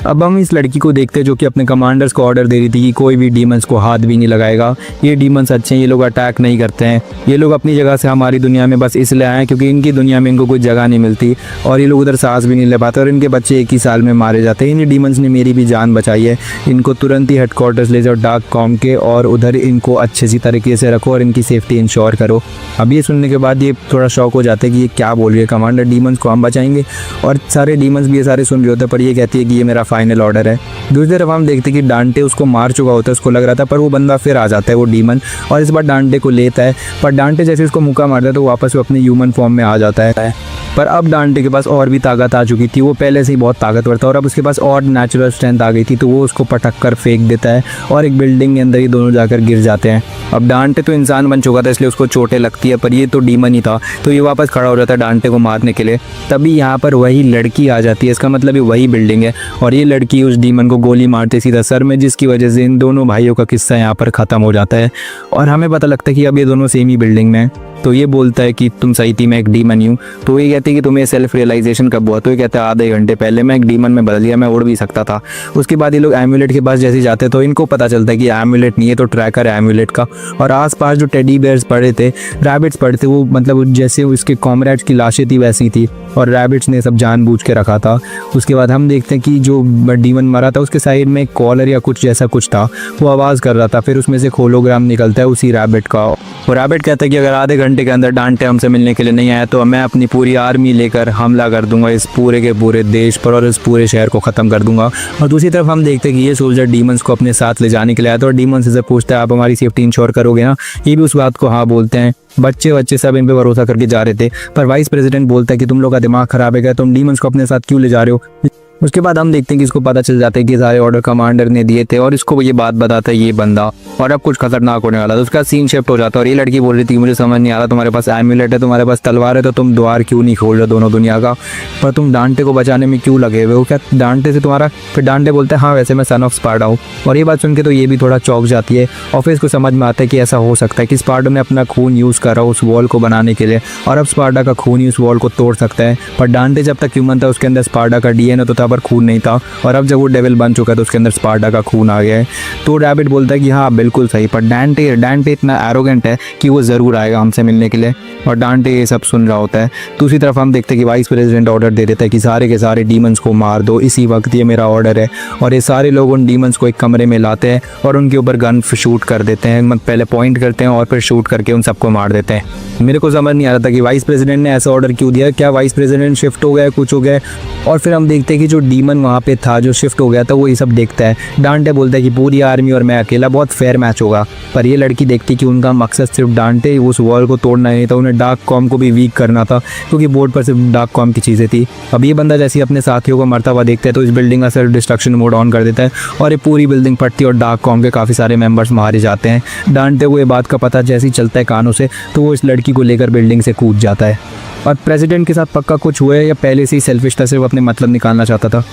अब हम इस लड़की को देखते हैं जो कि अपने कमांडर्स को ऑर्डर दे रही थी कि कोई भी डीमंस को हाथ भी नहीं लगाएगा, ये डीमंस अच्छे हैं, ये लोग अटैक नहीं करते हैं, ये लोग अपनी जगह से हमारी दुनिया में बस इसलिए आए हैं क्योंकि इनकी दुनिया में इनको कोई जगह नहीं मिलती और ये लोग उधर सांस भी नहीं ले पाते और इनके बच्चे एक ही साल में मारे जाते हैं। इन डीमंस ने मेरी भी जान बचाई है, इनको तुरंत ही हेडक्वार्टर्स ले जाओ डार्क कॉम के और उधर इनको अच्छे सी तरीके से रखो और इनकी सेफ्टी इंश्योर करो। अब ये सुनने के बाद ये थोड़ा शौक हो जाता है कि ये क्या बोल रही है कमांडर, डीमंस को हम बचाएंगे। और सारे डीमंस भी ये सारे सुन रहे होते हैं, पर ये कहती है कि ये मेरा फाइनल ऑर्डर है। दूसरी तरफ हम देखते हैं कि डांटे उसको मार चुका होता है, उसको लग रहा था, पर वो बंदा फिर आ जाता है वो डीमन और इस बार डांटे को लेता है, पर डांटे जैसे उसको मुक्का मारता है तो वापस वो अपने ह्यूमन फॉर्म में आ जाता है। पर अब डांटे के पास और भी ताकत आ चुकी थी, वो पहले से ही बहुत ताकतवर था और अब उसके पास और नेचुरल स्ट्रेंथ आ गई थी, तो वो उसको पटक कर फेंक देता है और एक बिल्डिंग के अंदर ही दोनों जाकर गिर जाते हैं। अब डांटे तो इंसान बन चुका था इसलिए उसको चोटें लगती है, पर ये तो डीमन ही था, तो ये वापस खड़ा हो जाता है डांटे को मारने के लिए। तभी यहाँ पर वही लड़की आ जाती है, इसका मतलब ये वही बिल्डिंग है और ये लड़की उस डीमन को गोली मारते सीधा सर में, जिसकी वजह से इन दोनों भाइयों का किस्सा यहाँ पर ख़त्म हो जाता है और हमें पता लगता है कि अब ये दोनों सेम ही बिल्डिंग में हैं। तो ये बोलता है कि तुम सही थी, मैं एक डीमन हूँ। तो ये कहते हैं कि तुम्हें सेल्फ रियलाइजेशन कब हुआ? तो ये कहता है आधे घंटे पहले, मैं एक डीमन में बदल गया, मैं उड़ भी सकता था। उसके बाद ये लोग एम्यूलेट के पास जैसे जाते तो इनको पता चलता है कि एम्यूलेट नहीं है, तो ट्रैकर है एम्यूलेट का। और आसपास जो टेडी बेयर्स पड़े थे, रैबिट्स पड़े थे, वो मतलब जैसे उसके कॉमरेड्स की लाशें थी वैसी थी और रैबिट्स ने सब जानबूझ के रखा था। उसके बाद हम देखते हैं कि जो डीमन मरा था उसके साइड में कॉलर या कुछ जैसा कुछ था, वो आवाज़ कर रहा था, फिर उसमें से होलोग्राम निकलता है उसी रैबिट का। और रैबिट कहता है कि अगर आधे घंटे के अंदर डांटे हमसे मिलने के लिए नहीं आया तो मैं अपनी पूरी आर्मी लेकर हमला कर दूंगा इस पूरे के पूरे देश पर और इस पूरे शहर को ख़त्म कर दूंगा। और दूसरी तरफ हम देखते हैं कि ये सोल्जर डीमंस को अपने साथ ले जाने के लिए आया था और डीमंस से पूछता है आप हमारी सेफ्टी इंश्योर करोगे ना? ये भी उस बात को हाँ बोलते हैं। बच्चे सब इन पे भरोसा करके जा रहे थे, पर वाइस प्रेसिडेंट बोलता है कि तुम लोग का दिमाग खराब है क्या, तुम डीमंस को अपने साथ क्यों ले जा रहे हो? उसके बाद हम देखते हैं कि इसको पता चल जाता है कि सारे ऑर्डर कमांडर ने दिए थे और इसको ये बात बताता है ये बंदा, और अब कुछ खतरनाक होने वाला था। उसका सीन शिफ्ट हो जाता है और ये लड़की बोल रही थी मुझे समझ नहीं आ रहा, तुम्हारे पास एम्यूलेट है, तुम्हारे पास तलवार है, तो तुम द्वार क्यों नहीं खोल रहे दोनों दुनिया का, पर तुम डांटे को बचाने में क्यों लगे हुए हो? क्या डांटे से तुम्हारा? फिर डांटे बोलते हैं हाँ वैसे मैं सन ऑफ स्पार्टा हूँ। और ये बात सुन के तो ये भी थोड़ा चौंक जाती है और फिर इसको समझ में आता है कि ऐसा हो सकता है कि स्पार्टा ने अपना खून यूज़ करा उस वॉल को बनाने के लिए और अब स्पार्टा का खून ही उस वॉल को तोड़ सकता है। पर डांटे जब तक ह्यूमन था उसके अंदर स्पार्टा का डीएनए तो था पर खून नहीं था, और अब जब वो डेविल बन चुका है तो उसके अंदर स्पार्टा का खून आ गया है। तो रैबिट बोलता है कि हाँ बिल्कुल सही, पर डांटे इतना एरोगेंट है कि वो ज़रूर आएगा हमसे मिलने के लिए, और डांटे ये सब सुन रहा होता है। दूसरी तरफ हम देखते हैं कि वाइस प्रेसिडेंट ऑर्डर दे देता है कि सारे के सारे डीमंस को मार दो इसी वक्त, ये मेरा ऑर्डर है। और ये सारे लोग उन डीमंस को एक कमरे में लाते हैं और उनके ऊपर गन शूट कर देते हैं, मतलब पहले पॉइंट करते हैं और फिर शूट करके उन सबको मार देते हैं। मेरे को समझ नहीं आ रहा था कि वाइस प्रेसिडेंट ने ऐसा ऑर्डर क्यों दिया, क्या वाइस प्रेसिडेंट शिफ्ट हो गया, कुछ हो गया। और फिर हम देखते हैं कि जो डीमन वहाँ पे था जो शिफ्ट हो गया था वो ये सब देखता है। डांटे बोलता है कि पूरी आर्मी और मैं अकेला, बहुत फेयर मैच होगा। पर ये लड़की देखती कि उनका मकसद सिर्फ डांटे उस वॉल को तोड़ना नहीं था, उन्हें डार्क कॉम को भी वीक करना था, क्योंकि बोर्ड पर सिर्फ डार्क कॉम की चीज़ें थी। अब ये बंदा जैसे ही अपने साथियों को मरता हुआ देखता है तो इस बिल्डिंग का सेल्फ डिस्ट्रक्शन मोड ऑन कर देता है और ये पूरी बिल्डिंग फटती है और डार्क कॉम के काफ़ी सारे मेंबर्स मारे जाते हैं। डांटे को ये बात का पता जैसे ही चलता है कानों से तो वो इस लड़की को लेकर बिल्डिंग से कूद जाता है। और प्रेसिडेंट के साथ पक्का कुछ हुआ है या पहले से ही सेल्फिश था, सिर्फ अपने मतलब निकालना चाहता था।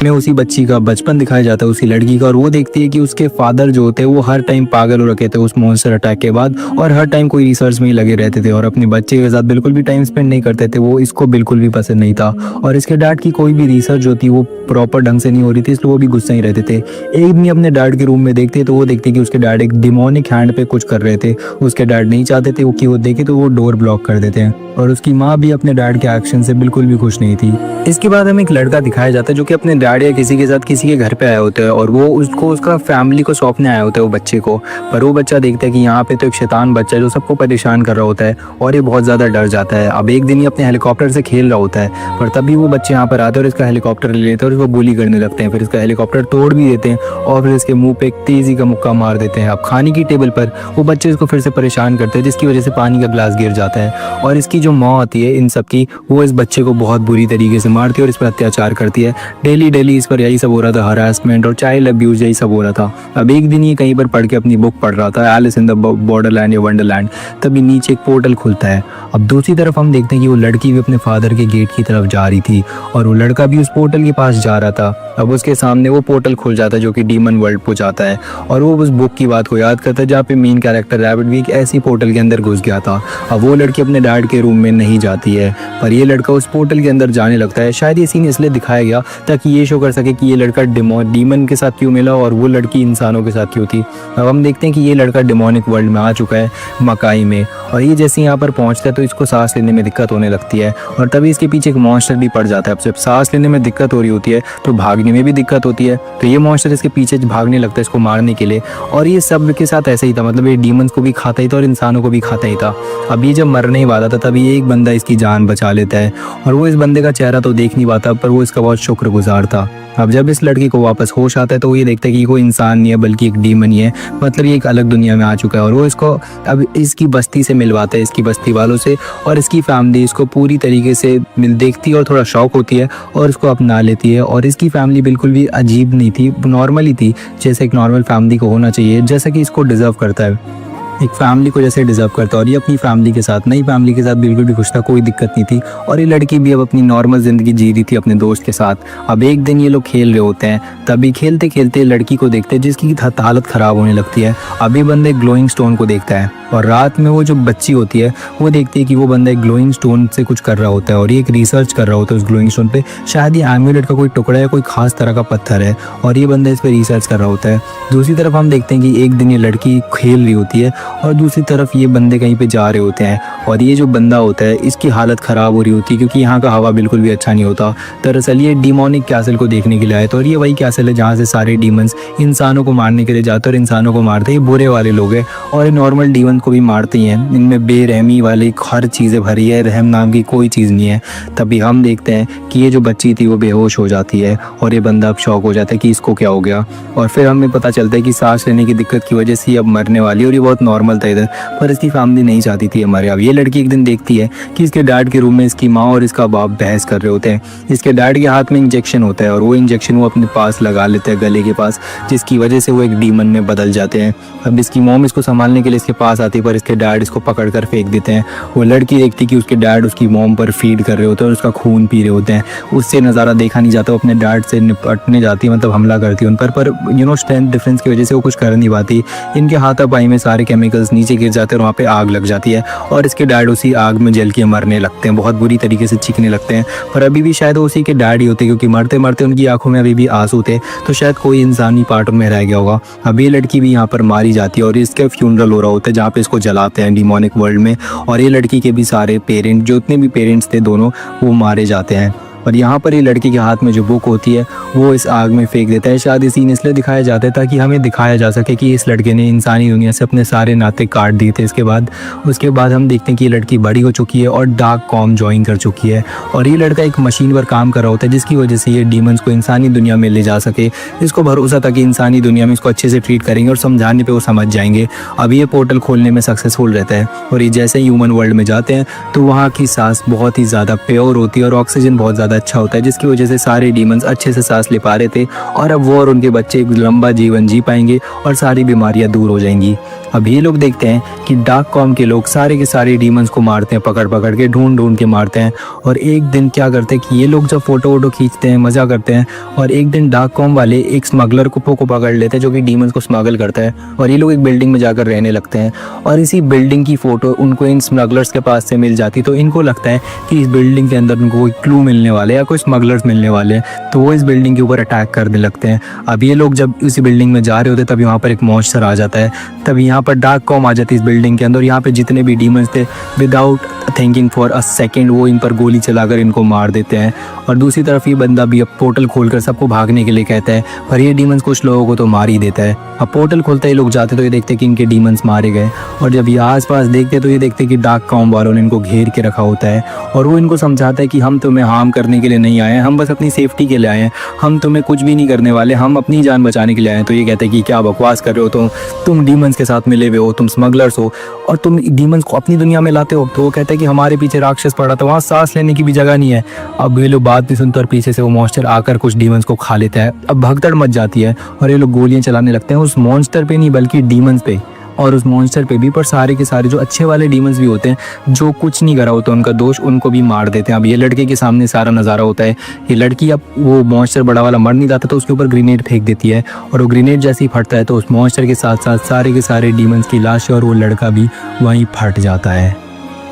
में उसी बच्ची का बचपन दिखाया जाता है, उसी लड़की का, और वो देखती है कि उसके फादर जो होते हैं वो हर टाइम पागल हो रखे थे उस मॉन्स्टर अटैक के बाद और हर टाइम कोई रिसर्च में ही लगे रहते थे और अपने बच्चे के साथ बिल्कुल भी टाइम स्पेंड नहीं करते थे। वो इसको बिल्कुल भी पसंद नहीं था और इसके डैड की कोई भी रिसर्च जो थी वो प्रॉपर ढंग से नहीं हो रही थी, इसलिए वो भी गुस्सा ही रहते थे। एक दिन अपने डैड के रूम में देखते तो वो देखते कि उसके डैड एक डिमोनिक हैंड पे कुछ कर रहे थे। उसके डैड नहीं चाहते थे कि वो देखे तो वो डोर ब्लॉक कर देते हैं और उसकी माँ भी अपने डैड के एक्शन से बिल्कुल भी खुश नहीं थी। इसके बाद हमें एक लड़का दिखाया जाता है जो कि अपने डैड या किसी के साथ किसी के घर पे आया होता है और वो उसको उसका फैमिली को सौंपने आया होता है वो बच्चे को। पर वो बच्चा देखता है कि यहाँ पे तो एक शैतान बच्चा है जो सबको परेशान कर रहा होता है और ये बहुत ज़्यादा डर जाता है। अब एक दिन ही अपने हेलीकॉप्टर से खेल रहा होता है पर तभी वो बच्चे यहाँ पर आते हैं और इसका हेलीकॉप्टर ले लेते हैं और इसको बुली करने लगते हैं। फिर इसका हेलीकॉप्टर तोड़ भी देते हैं और फिर इसके मुंह पे एक तेजी का मुक्का मार देते हैं। अब खाने की टेबल पर वो बच्चे इसको फिर से परेशान करते हैं जिसकी वजह से पानी का गिलास गिर जाता है और इसकी जो जो माँ होती है इन सब की, वो इस बच्चे को बहुत बुरी तरीके से मारती है और इस पर अत्याचार करती है। डेली इस पर यही सब हो रहा था, हरासमेंट और चाइल्ड अब्यूज यही सब हो रहा था। अब एक दिन ये कहीं पर पढ़ के अपनी बुक पढ़ रहा था, एलिस इन द बॉर्डरलैंड या वंडरलैंड, तभी नीचे एक पोर्टल खुलता है। अब दूसरी तरफ हम देखते हैं कि वो लड़की भी अपने फादर के गेट की तरफ जा रही थी और वो लड़का भी उस पोर्टल के पास जा रहा था। अब उसके सामने वो पोर्टल खुल जाता है जो कि डीमन वर्ल्ड को जाता है और वो उस बुक की बात को याद करता है जहाँ पे मेन कैरेक्टर रैबिट भी एक ऐसी पोर्टल के अंदर घुस गया था। अब वो लड़की अपने डैड के रूम में नहीं जाती है, पर ये लड़का उस पोर्टल के अंदर जाने लगता है। शायद ये सीन इसलिए दिखाया गया ताकि ये शो कर सके कि ये लड़का डीमन के साथ क्यों मिला और वो लड़की इंसानों के साथ क्यों थी। अब हम देखते हैं कि ये लड़का डिमोनिक वर्ल्ड में आ चुका है, मकाई में, और ये जैसे यहाँ पर पहुँचता है तो इसको सांस लेने में दिक्कत होने लगती है और तभी इसके पीछे एक मॉन्स्टर भी पड़ जाता है। अब जब सांस लेने में दिक्कत हो रही होती है तो भागने में भी दिक्कत होती है, तो ये मॉन्स्टर इसके पीछे भागने लगता है इसको मारने के लिए। और ये सब के साथ ऐसे ही था, मतलब ये डीमंस को भी खाता ही था और इंसानों को भी खाता ही था। अब ये जब मरने ही वाला था तभी एक बंदा इसकी जान बचा लेता है और वो इस बंदे का चेहरा तो देख नहीं पाता पर वो इसका बहुत शुक्रगुजार था। अब जब इस लड़की को वापस होश आता है तो वो ये देखता है कि कोई इंसान नहीं है बल्कि एक डीमन ही है, मतलब ये एक अलग दुनिया में आ चुका है। और वो इसको अब इसकी बस्ती से मिलवाता है, इसकी बस्ती वालों से, और इसकी फैमिली इसको पूरी तरीके से देखती है और थोड़ा शौक होती है और इसको अपना लेती है। और इसकी फैमिली बिल्कुल भी अजीब नहीं थी, नॉर्मल ही थी, जैसे एक नॉर्मल फैमिली को होना चाहिए, जैसा कि इसको डिजर्व करता है, एक फैमिली को जैसे डिजर्व करता है। और ये अपनी फैमिली के साथ, नई फैमिली के साथ बिल्कुल भी खुश था, कोई दिक्कत नहीं थी। और ये लड़की भी अब अपनी नॉर्मल ज़िंदगी जी रही थी अपने दोस्त के साथ। अब एक दिन ये लोग खेल रहे होते हैं, तभी खेलते खेलते लड़की को देखते हैं जिसकी हालत ख़राब होने लगती है। अभी बंदा ग्लोइंग स्टोन को देखता है और रात में वो जो बच्ची होती है वो देखती है कि वो बंदा एक ग्लोइंग स्टोन से कुछ कर रहा होता है और ये एक रिसर्च कर रहा होता है उस ग्लोइंग स्टोन पे। शायद ये एम्यूलेट का कोई टुकड़ा है, कोई खास तरह का पत्थर है और ये बंदा इस पर रिसर्च कर रहा होता है। दूसरी तरफ हम देखते हैं कि एक दिन ये लड़की खेल रही होती है और दूसरी तरफ ये बंदे कहीं पे जा रहे होते हैं और ये जो बंदा होता है इसकी हालत ख़राब हो रही होती है क्योंकि यहाँ का हवा बिल्कुल भी अच्छा नहीं होता। दरअसल ये डीमोनिक कैसल को देखने के लिए आए थे और ये वही कैसल है जहाँ से सारे डीमंस इंसानों को मारने के लिए जाते हैं और इंसानों को मारते हैं। ये बुरे वाले लोग हैं और ये नॉर्मल डीमन को भी मारते ही हैं। इनमें बेरहमी वाली हर चीज़ें भरी है, रहम नाम की कोई चीज़ नहीं है। तभी हम देखते हैं कि ये जो बच्ची थी वो बेहोश हो जाती है और ये बंदा अब शौक हो जाता है कि इसको क्या हो गया। और फिर हमें पता चलता है कि सांस लेने की दिक्कत की वजह से ये अब मरने वाली है और ये बहुत नॉर्मल था इधर, पर इसकी फैमिली नहीं चाहती थी हमारे। अब ये लड़की एक दिन देखती है कि इसके डैड के रूम में इसकी माँ और इसका बाप बहस कर रहे होते हैं। इसके डैड के हाथ में इंजेक्शन होता है और वो इंजेक्शन वो अपने पास लगा लेते हैं गले के पास, जिसकी वजह से वो एक डीमन में बदल जाते हैं। अब इसकी मॉम इसको संभालने के लिए इसके पास आती है पर इसके डैड इसको पकड़ कर फेंक देते हैं। वो लड़की देखती कि उसके डैड उसकी मॉम पर फीड कर रहे होते हैं और उसका खून पी रहे होते हैं। उससे नज़ारा देखा नहीं जाता, वो अपने डैड से निपटने जाती है, मतलब हमला करती है उन पर स्ट्रेंथ डिफरेंस की वजह से वो कुछ कर नहीं पाती। इनके हाथापाई में सारे केमिकल्स नीचे गिर जाते हैं और वहाँ पे आग लग जाती है और इसके डैड उसी आग में जल के मरने लगते हैं, बहुत बुरी तरीके से चीखने लगते हैं। पर अभी भी शायद वो उसी के डैड ही होते क्योंकि मरते मरते उनकी आंखों में अभी भी आंसू थे, तो शायद कोई इंसानी पार्ट में रह गया होगा। अब ये लड़की भी यहाँ पर मारी जाती है और इसका फ्यूनरल हो रहा होता है जहाँ पे इसको जलाते हैं डीमोनिक वर्ल्ड में। और ये लड़की के भी सारे पेरेंट, जो उतने भी पेरेंट्स थे दोनों, वो मारे जाते हैं। और यहाँ पर ये लड़की के हाथ में जो बुक होती है वो इस आग में फेंक देता है। शायद ये सीन इसलिए दिखाया जाता है ताकि हमें दिखाया जा सके कि इस लड़के ने इंसानी दुनिया से अपने सारे नाते काट दिए थे। उसके बाद हम देखते हैं कि ये लड़की बड़ी हो चुकी है और डार्क कॉम ज्वाइन कर चुकी है और ये लड़का एक मशीन पर काम कर रहा होता है जिसकी वजह से ये डीमंस को इंसानी दुनिया में ले जा सके। इसको भरोसा था कि इंसानी दुनिया में इसको अच्छे से ट्रीट करेंगे और समझाने पर वो समझ जाएंगे। अब ये पोर्टल खोलने में सक्सेसफुल रहता है और ये जैसे ह्यूमन वर्ल्ड में जाते हैं तो वहाँ की सांस बहुत ही ज़्यादा प्योर होती है और ऑक्सीजन बहुत ज़्यादा अच्छा होता है, जिसकी वजह से सारे डीमंस अच्छे से सांस ले पा रहे थे और अब वो और उनके बच्चे एक लंबा जीवन जी पाएंगे और सारी बीमारियां दूर हो जाएंगी। अब ये लोग देखते हैं कि डार्क कॉम के लोग सारे के सारे डीमंस को मारते हैं, पकड़ पकड़ के ढूंढ के मारते हैं। और एक दिन क्या करते हैं कि ये लोग जब फोटो वोटो खींचते हैं, मजा करते हैं, और एक दिन डार्क कॉम वाले एक स्मगलर को पकड़ लेते हैं जो कि डीमंस को स्मगल करता है और ये लोग एक बिल्डिंग में जाकर रहने लगते हैं। और इसी बिल्डिंग की फोटो उनको इन स्मगलर्स के पास से मिल जाती, तो इनको लगता है कि इस बिल्डिंग के अंदर उनको कोई क्लू मिलने वाले या कोई स्मगलर्स मिलने वाले हैं, तो वो इस बिल्डिंग के ऊपर अटैक करने लगते हैं। अब ये लोग जब उसी बिल्डिंग में जा रहे होते तब यहाँ पर एक मॉन्स्टर आ जाता है, तब यहाँ पर डार्क कॉम आ जाती है इस बिल्डिंग के अंदर। यहाँ पे जितने भी डीमंस थे without thinking for a second वो इन पर गोली चलाकर इनको मार देते हैं। और दूसरी तरफ ये बंदा भी अब पोर्टल खोलकर सबको भागने के लिए कहता है, पर ये डीमंस कुछ लोगों को तो मार ही देता है। अब पोर्टल खोलते ही लोग जाते तो ये देखते कि इनके डीमंस मारे गए और जब ये आसपास देखते तो ये देखते कि डार्क कॉम वालों ने इनको घेर के रखा होता है और वो इनको समझाता है कि हम तुम्हें हार्म करने मरने के लिए नहीं आए हैं, हम बस अपनी सेफ्टी के लिए आए हैं, हम तुम्हें कुछ भी नहीं करने वाले, हम अपनी जान बचाने के लिए आए हैं। तो ये कहते हैं कि क्या बकवास कर रहे हो, तुम डीमंस के साथ मिले हुए हो, तुम स्मगलर्स हो और तुम डीमंस को अपनी दुनिया में लाते हो। तो वो कहता है कि हमारे पीछे राक्षस पड़ा था, वहाँ सांस लेने की भी जगह नहीं है। अब ये लोग बात नहीं सुनते और पीछे से वो मॉन्स्टर आकर कुछ डीमंस को खा लेता है। अब भगदड़ मच जाती है और ये लोग गोलियां चलाने लगते हैं उस मॉन्स्टर पे नहीं बल्कि डीमंस पे और उस मॉन्स्टर पे भी। पर सारे के सारे जो अच्छे वाले डीमंस भी होते हैं जो कुछ नहीं करा होता उनका दोष, उनको भी मार देते हैं। अब ये लड़के के सामने सारा नज़ारा होता है। ये लड़की, अब वो मॉन्स्टर बड़ा वाला मर नहीं जाता तो उसके ऊपर ग्रेनेड फेंक देती है और वो ग्रेनेड जैसे ही फटता है तो उस मॉन्स्टर के साथ साथ सारे के सारे डीमंस की लाश और वो लड़का भी वहीं फट जाता है।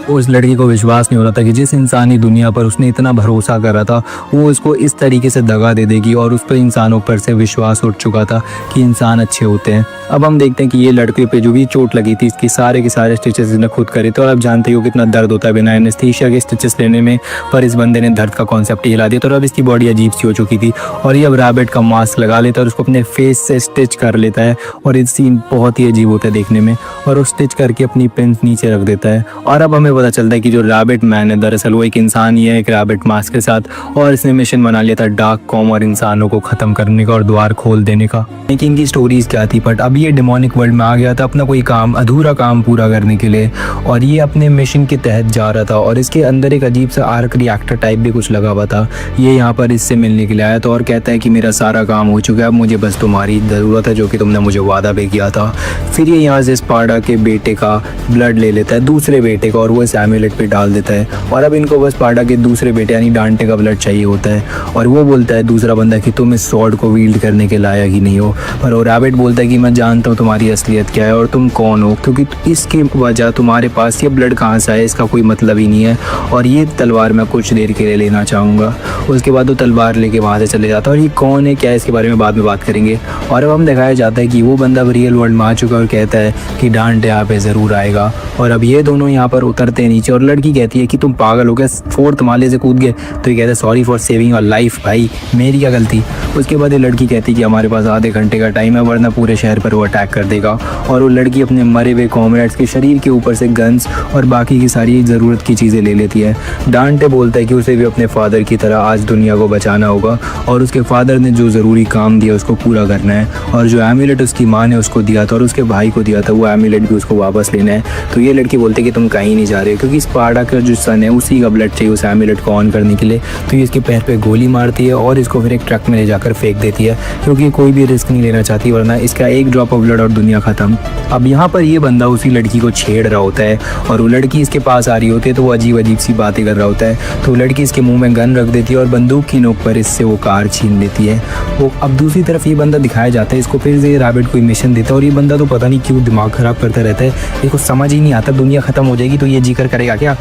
उस लड़की को विश्वास नहीं हो रहा था कि जिस इंसानी दुनिया पर उसने इतना भरोसा कर रहा था वो उसको इस तरीके से दगा दे देगी और उस पर इंसानों पर से विश्वास उठ चुका था कि इंसान अच्छे होते हैं। अब हम देखते हैं कि ये लड़के पे जो भी चोट लगी थी इसकी सारे के सारे स्टिचेस इसने खुद करे थे और अब जानते हो कितना दर्द होता है बिना एनेस्थीसिया के स्टिचेस लेने में। पर इस बंदे ने दर्द का कॉन्सेप्ट ही हिला दिया तो अब इसकी बॉडी अजीब सी हो चुकी थी और ये अब रैबिट का मास्क लगा लेता है और उसको अपने फेस से स्टिच कर लेता है और ये सीन बहुत ही अजीब होता है देखने में और वो स्टिच करके अपनी पिंस नीचे रख देता है। और अब हमें पता चलता है कि जो रैबिट मैन है दरअसल वो एक इंसान ही है, एक रैबिट मास्क के साथ, और इसने मिशन बना लिया था डार्क कॉम और इंसानों को ख़त्म करने का और द्वार खोल देने का। लेकिन इनकी स्टोरीज क्या थी, बट अब ये डेमोनिक वर्ल्ड में आ गया था अपना कोई काम, अधूरा काम पूरा करने के लिए और ये अपने मिशन के तहत जा रहा था और इसके अंदर एक अजीब सा आर्क रिएक्टर टाइप भी कुछ लगा हुआ था। ये यहाँ पर इससे मिलने के लिए आया था और कहता है कि मेरा सारा काम हो चुका है, अब मुझे बस तुम्हारी ज़रूरत है जो कि तुमने मुझे वादा भी किया था। फिर ये यहाँ से स्पार्टा के बेटे का ब्लड ले लेता है, दूसरे बेटे का, और वो इस एमुलेट पे डाल देता है और अब इनको बस स्पार्टा के दूसरे बेटे यानी डांटे का ब्लड चाहिए होता है और वो बोलता है दूसरा बंदा कि तुम इस स्वॉर्ड को वील्ड करने के लायक ही नहीं हो। और वो रैबिट बोलता है कि मैं जानता हूँ तुम्हारी असलियत क्या है और तुम कौन हो, क्योंकि इसकी वजह तुम्हारे पास ये ब्लड कहाँ से आया इसका कोई मतलब ही नहीं है और ये तलवार मैं कुछ देर के लिए लेना चाहूँगा। उसके बाद वो तलवार लेके वहाँ से चले जाता है और ये कौन है क्या है इसके बारे में बाद में बात करेंगे। और अब हम दिखाया जाता है कि वो बंदा रियल वर्ल्ड में आ चुका है और कहता है कि डांटे यहाँ पे ज़रूर आएगा और अब ये दोनों यहाँ पर उतरते हैं नीचे और लड़की कहती है कि तुम पागल हो गया, 4th माले से कूद गए। तो ये कहता है sorry for saving your life भाई, मेरी क्या गलती। उसके बाद ये लड़की कहती है कि हमारे पास आधे घंटे का टाइम है वरना पूरे शहर पर वो अटैक कर देगा और वो लड़की अपने मरे हुए कॉमरेड्स के शरीर के ऊपर से गन्स और बाकी की सारी ज़रूरत की चीज़ें ले लेती है। डांटे बोलता है कि उसे भी अपने फादर की तरह आज दुनिया को बचाना होगा और उसके फादर ने जो ज़रूरी काम दिया उसको पूरा करना है और जो एमुलेट उसकी माँ ने उसको दिया था और उसके भाई को दिया था वो एमुलेट भी उसको वापस लेना है। तो ये लड़की बोलती है कि तुम कहीं नहीं जा रहे क्योंकि स्पार्टा का जो सन है उसी का ब्लड चाहिए उस एमुलेट को ऑन करने के लिए। तो ये इसके पैर पे गोली मारती है और इसको फिर एक ट्रक में ले जाकर फेंक देती है क्योंकि कोई भी रिस्क नहीं लेना चाहती वरना इसका एक ड्रॉप ऑफ ब्लड और दुनिया ख़त्म। अब यहाँ पर ये बंदा उसी लड़की को छेड़ रहा होता है और वो लड़की इसके पास आ रही होती है तो वो अजीब अजीब सी बातें कर रहा होता है। तो लड़की इसके मुंह में गन रख देती है और बंदूक की नोक पर इससे वो कार छीन लेती है। वो अब दूसरी तरफ ये बंदा दिखाया जाता है, इसको फिर से रैबिट कोई मिशन देता है और ये बंदा तो पता नहीं क्यों दिमाग ख़राब करता रहता है, इसको समझ ही नहीं आता दुनिया ख़त्म हो जाएगी तो ये जीकर करेगा क्या।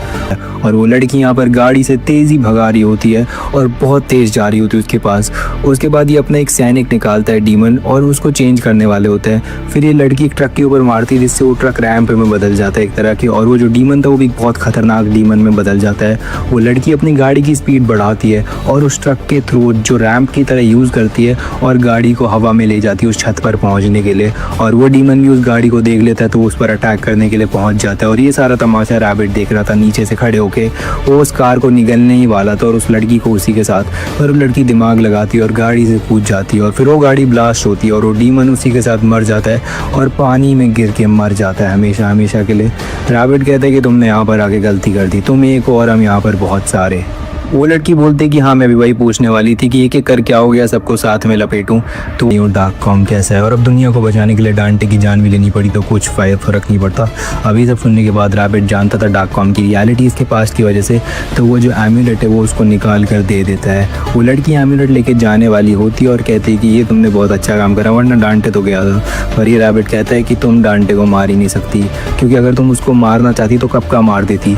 और वो लड़की यहाँ पर गाड़ी से तेज़ी भगा रही होती है और बहुत तेज़ जा रही होती है उसके पास। उसके बाद ये अपना एक सैनिक निकालता है डीमन और उसको चेंज करने वाले होते हैं। फिर ये लड़की एक ट्रक के ऊपर मारती है जिससे वो ट्रक रैंप में बदल जाता है एक तरह की और वो जो डीमन था वो भी बहुत खतरनाक डीमन में बदल जाता है। वो लड़की अपनी गाड़ी की स्पीड बढ़ाती है और उस ट्रक के थ्रू जो रैंप की तरह यूज़ करती है और गाड़ी को हवा में ले जाती है उस छत पर पहुँचने के लिए और वो डीमन भी उस गाड़ी को देख लेता है तो उस पर अटैक करने के लिए पहुँच जाता है। और ये सारा तमाशा रैबिट देख रहा था नीचे से खड़े होके, वो उस कार को निगलने ही वाला था और उस लड़की को उसी के साथ, और वो लड़की दिमाग लगाती है और गाड़ी से कूद जाती है और फिर वो गाड़ी ब्लास्ट होती है और वो डीमन उसी के साथ मर जाता है और पानी में गिर के मर जाता है हमेशा हमेशा के लिए। रैबिट कहता है कि तुमने यहाँ पर आके गलती कर दी, तुम एक और हम यहाँ पर बहुत सारे। वो लड़की बोलती कि हाँ मैं भी वही पूछने वाली थी कि एक एक कर क्या हो गया, सबको साथ में लपेटूं। तो यूँ डार्क कॉम कैसा है और अब दुनिया को बचाने के लिए डांटे की जान भी लेनी पड़ी तो कुछ फ़र्क नहीं पड़ता। अभी सब सुनने के बाद रैबिट जानता था डार्क कॉम की रियलिटी इसके पास की वजह से, तो वो जो एमुलेट है वो उसको निकाल कर दे देता है। वो लड़की एमुलेट लेके जाने वाली होती है और कहती है कि ये तुमने बहुत अच्छा काम करा वरना डांटे तो गया था। पर ये रैबिट कहता है कि तुम डांटे को मार ही नहीं सकती क्योंकि अगर तुम उसको मारना चाहती तो कब का मार देती,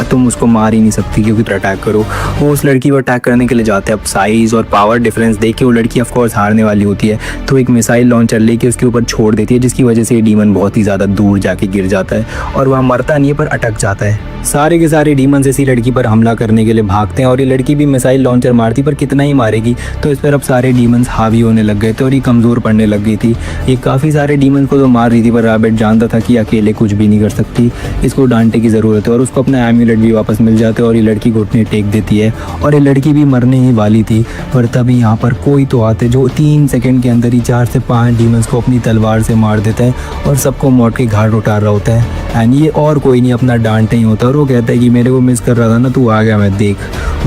तुम उसको मार ही नहीं सकती क्योंकि तुम अटैक करो। वो उस लड़की को अटैक करने के लिए जाते हैं। अब साइज़ और पावर डिफरेंस देख के वो लड़की ऑफ कोर्स हारने वाली होती है तो एक मिसाइल लॉन्चर लेके उसके ऊपर छोड़ देती है जिसकी वजह से ये डीमन बहुत ही ज़्यादा दूर जाके गिर जाता है और वह मरता नहीं है पर अटक जाता है। सारे के सारे डीमंस इसी लड़की पर हमला करने के लिए भागते हैं और ये लड़की भी मिसाइल लॉन्चर मारती पर कितना ही मारेगी तो इस पर अब सारे डीमंस हावी होने लग गए थे और ये कमज़ोर पड़ने लग गई थी। ये काफ़ी सारे डीमंस को तो मार रही थी पर रैबिट जानता था कि अकेले कुछ भी नहीं कर सकती, इसको डांटे की ज़रूरत है और उसको अपना एमुलेट भी वापस मिल जाता है और ये लड़की घुटने टेक देती है और ये लड़की भी मरने ही वाली थी। पर तभी यहाँ पर कोई तो आते जो 3 सेकंड के अंदर ही 4 से 5 डीमंस को अपनी तलवार से मार देता है और सबको मौत के घाट उतार रहा होता है। एंड ये और कोई नहीं अपना डांटे ही होता है और वो कहता है कि मेरे को मिस कर रहा था ना, तू आ गया मैं देख।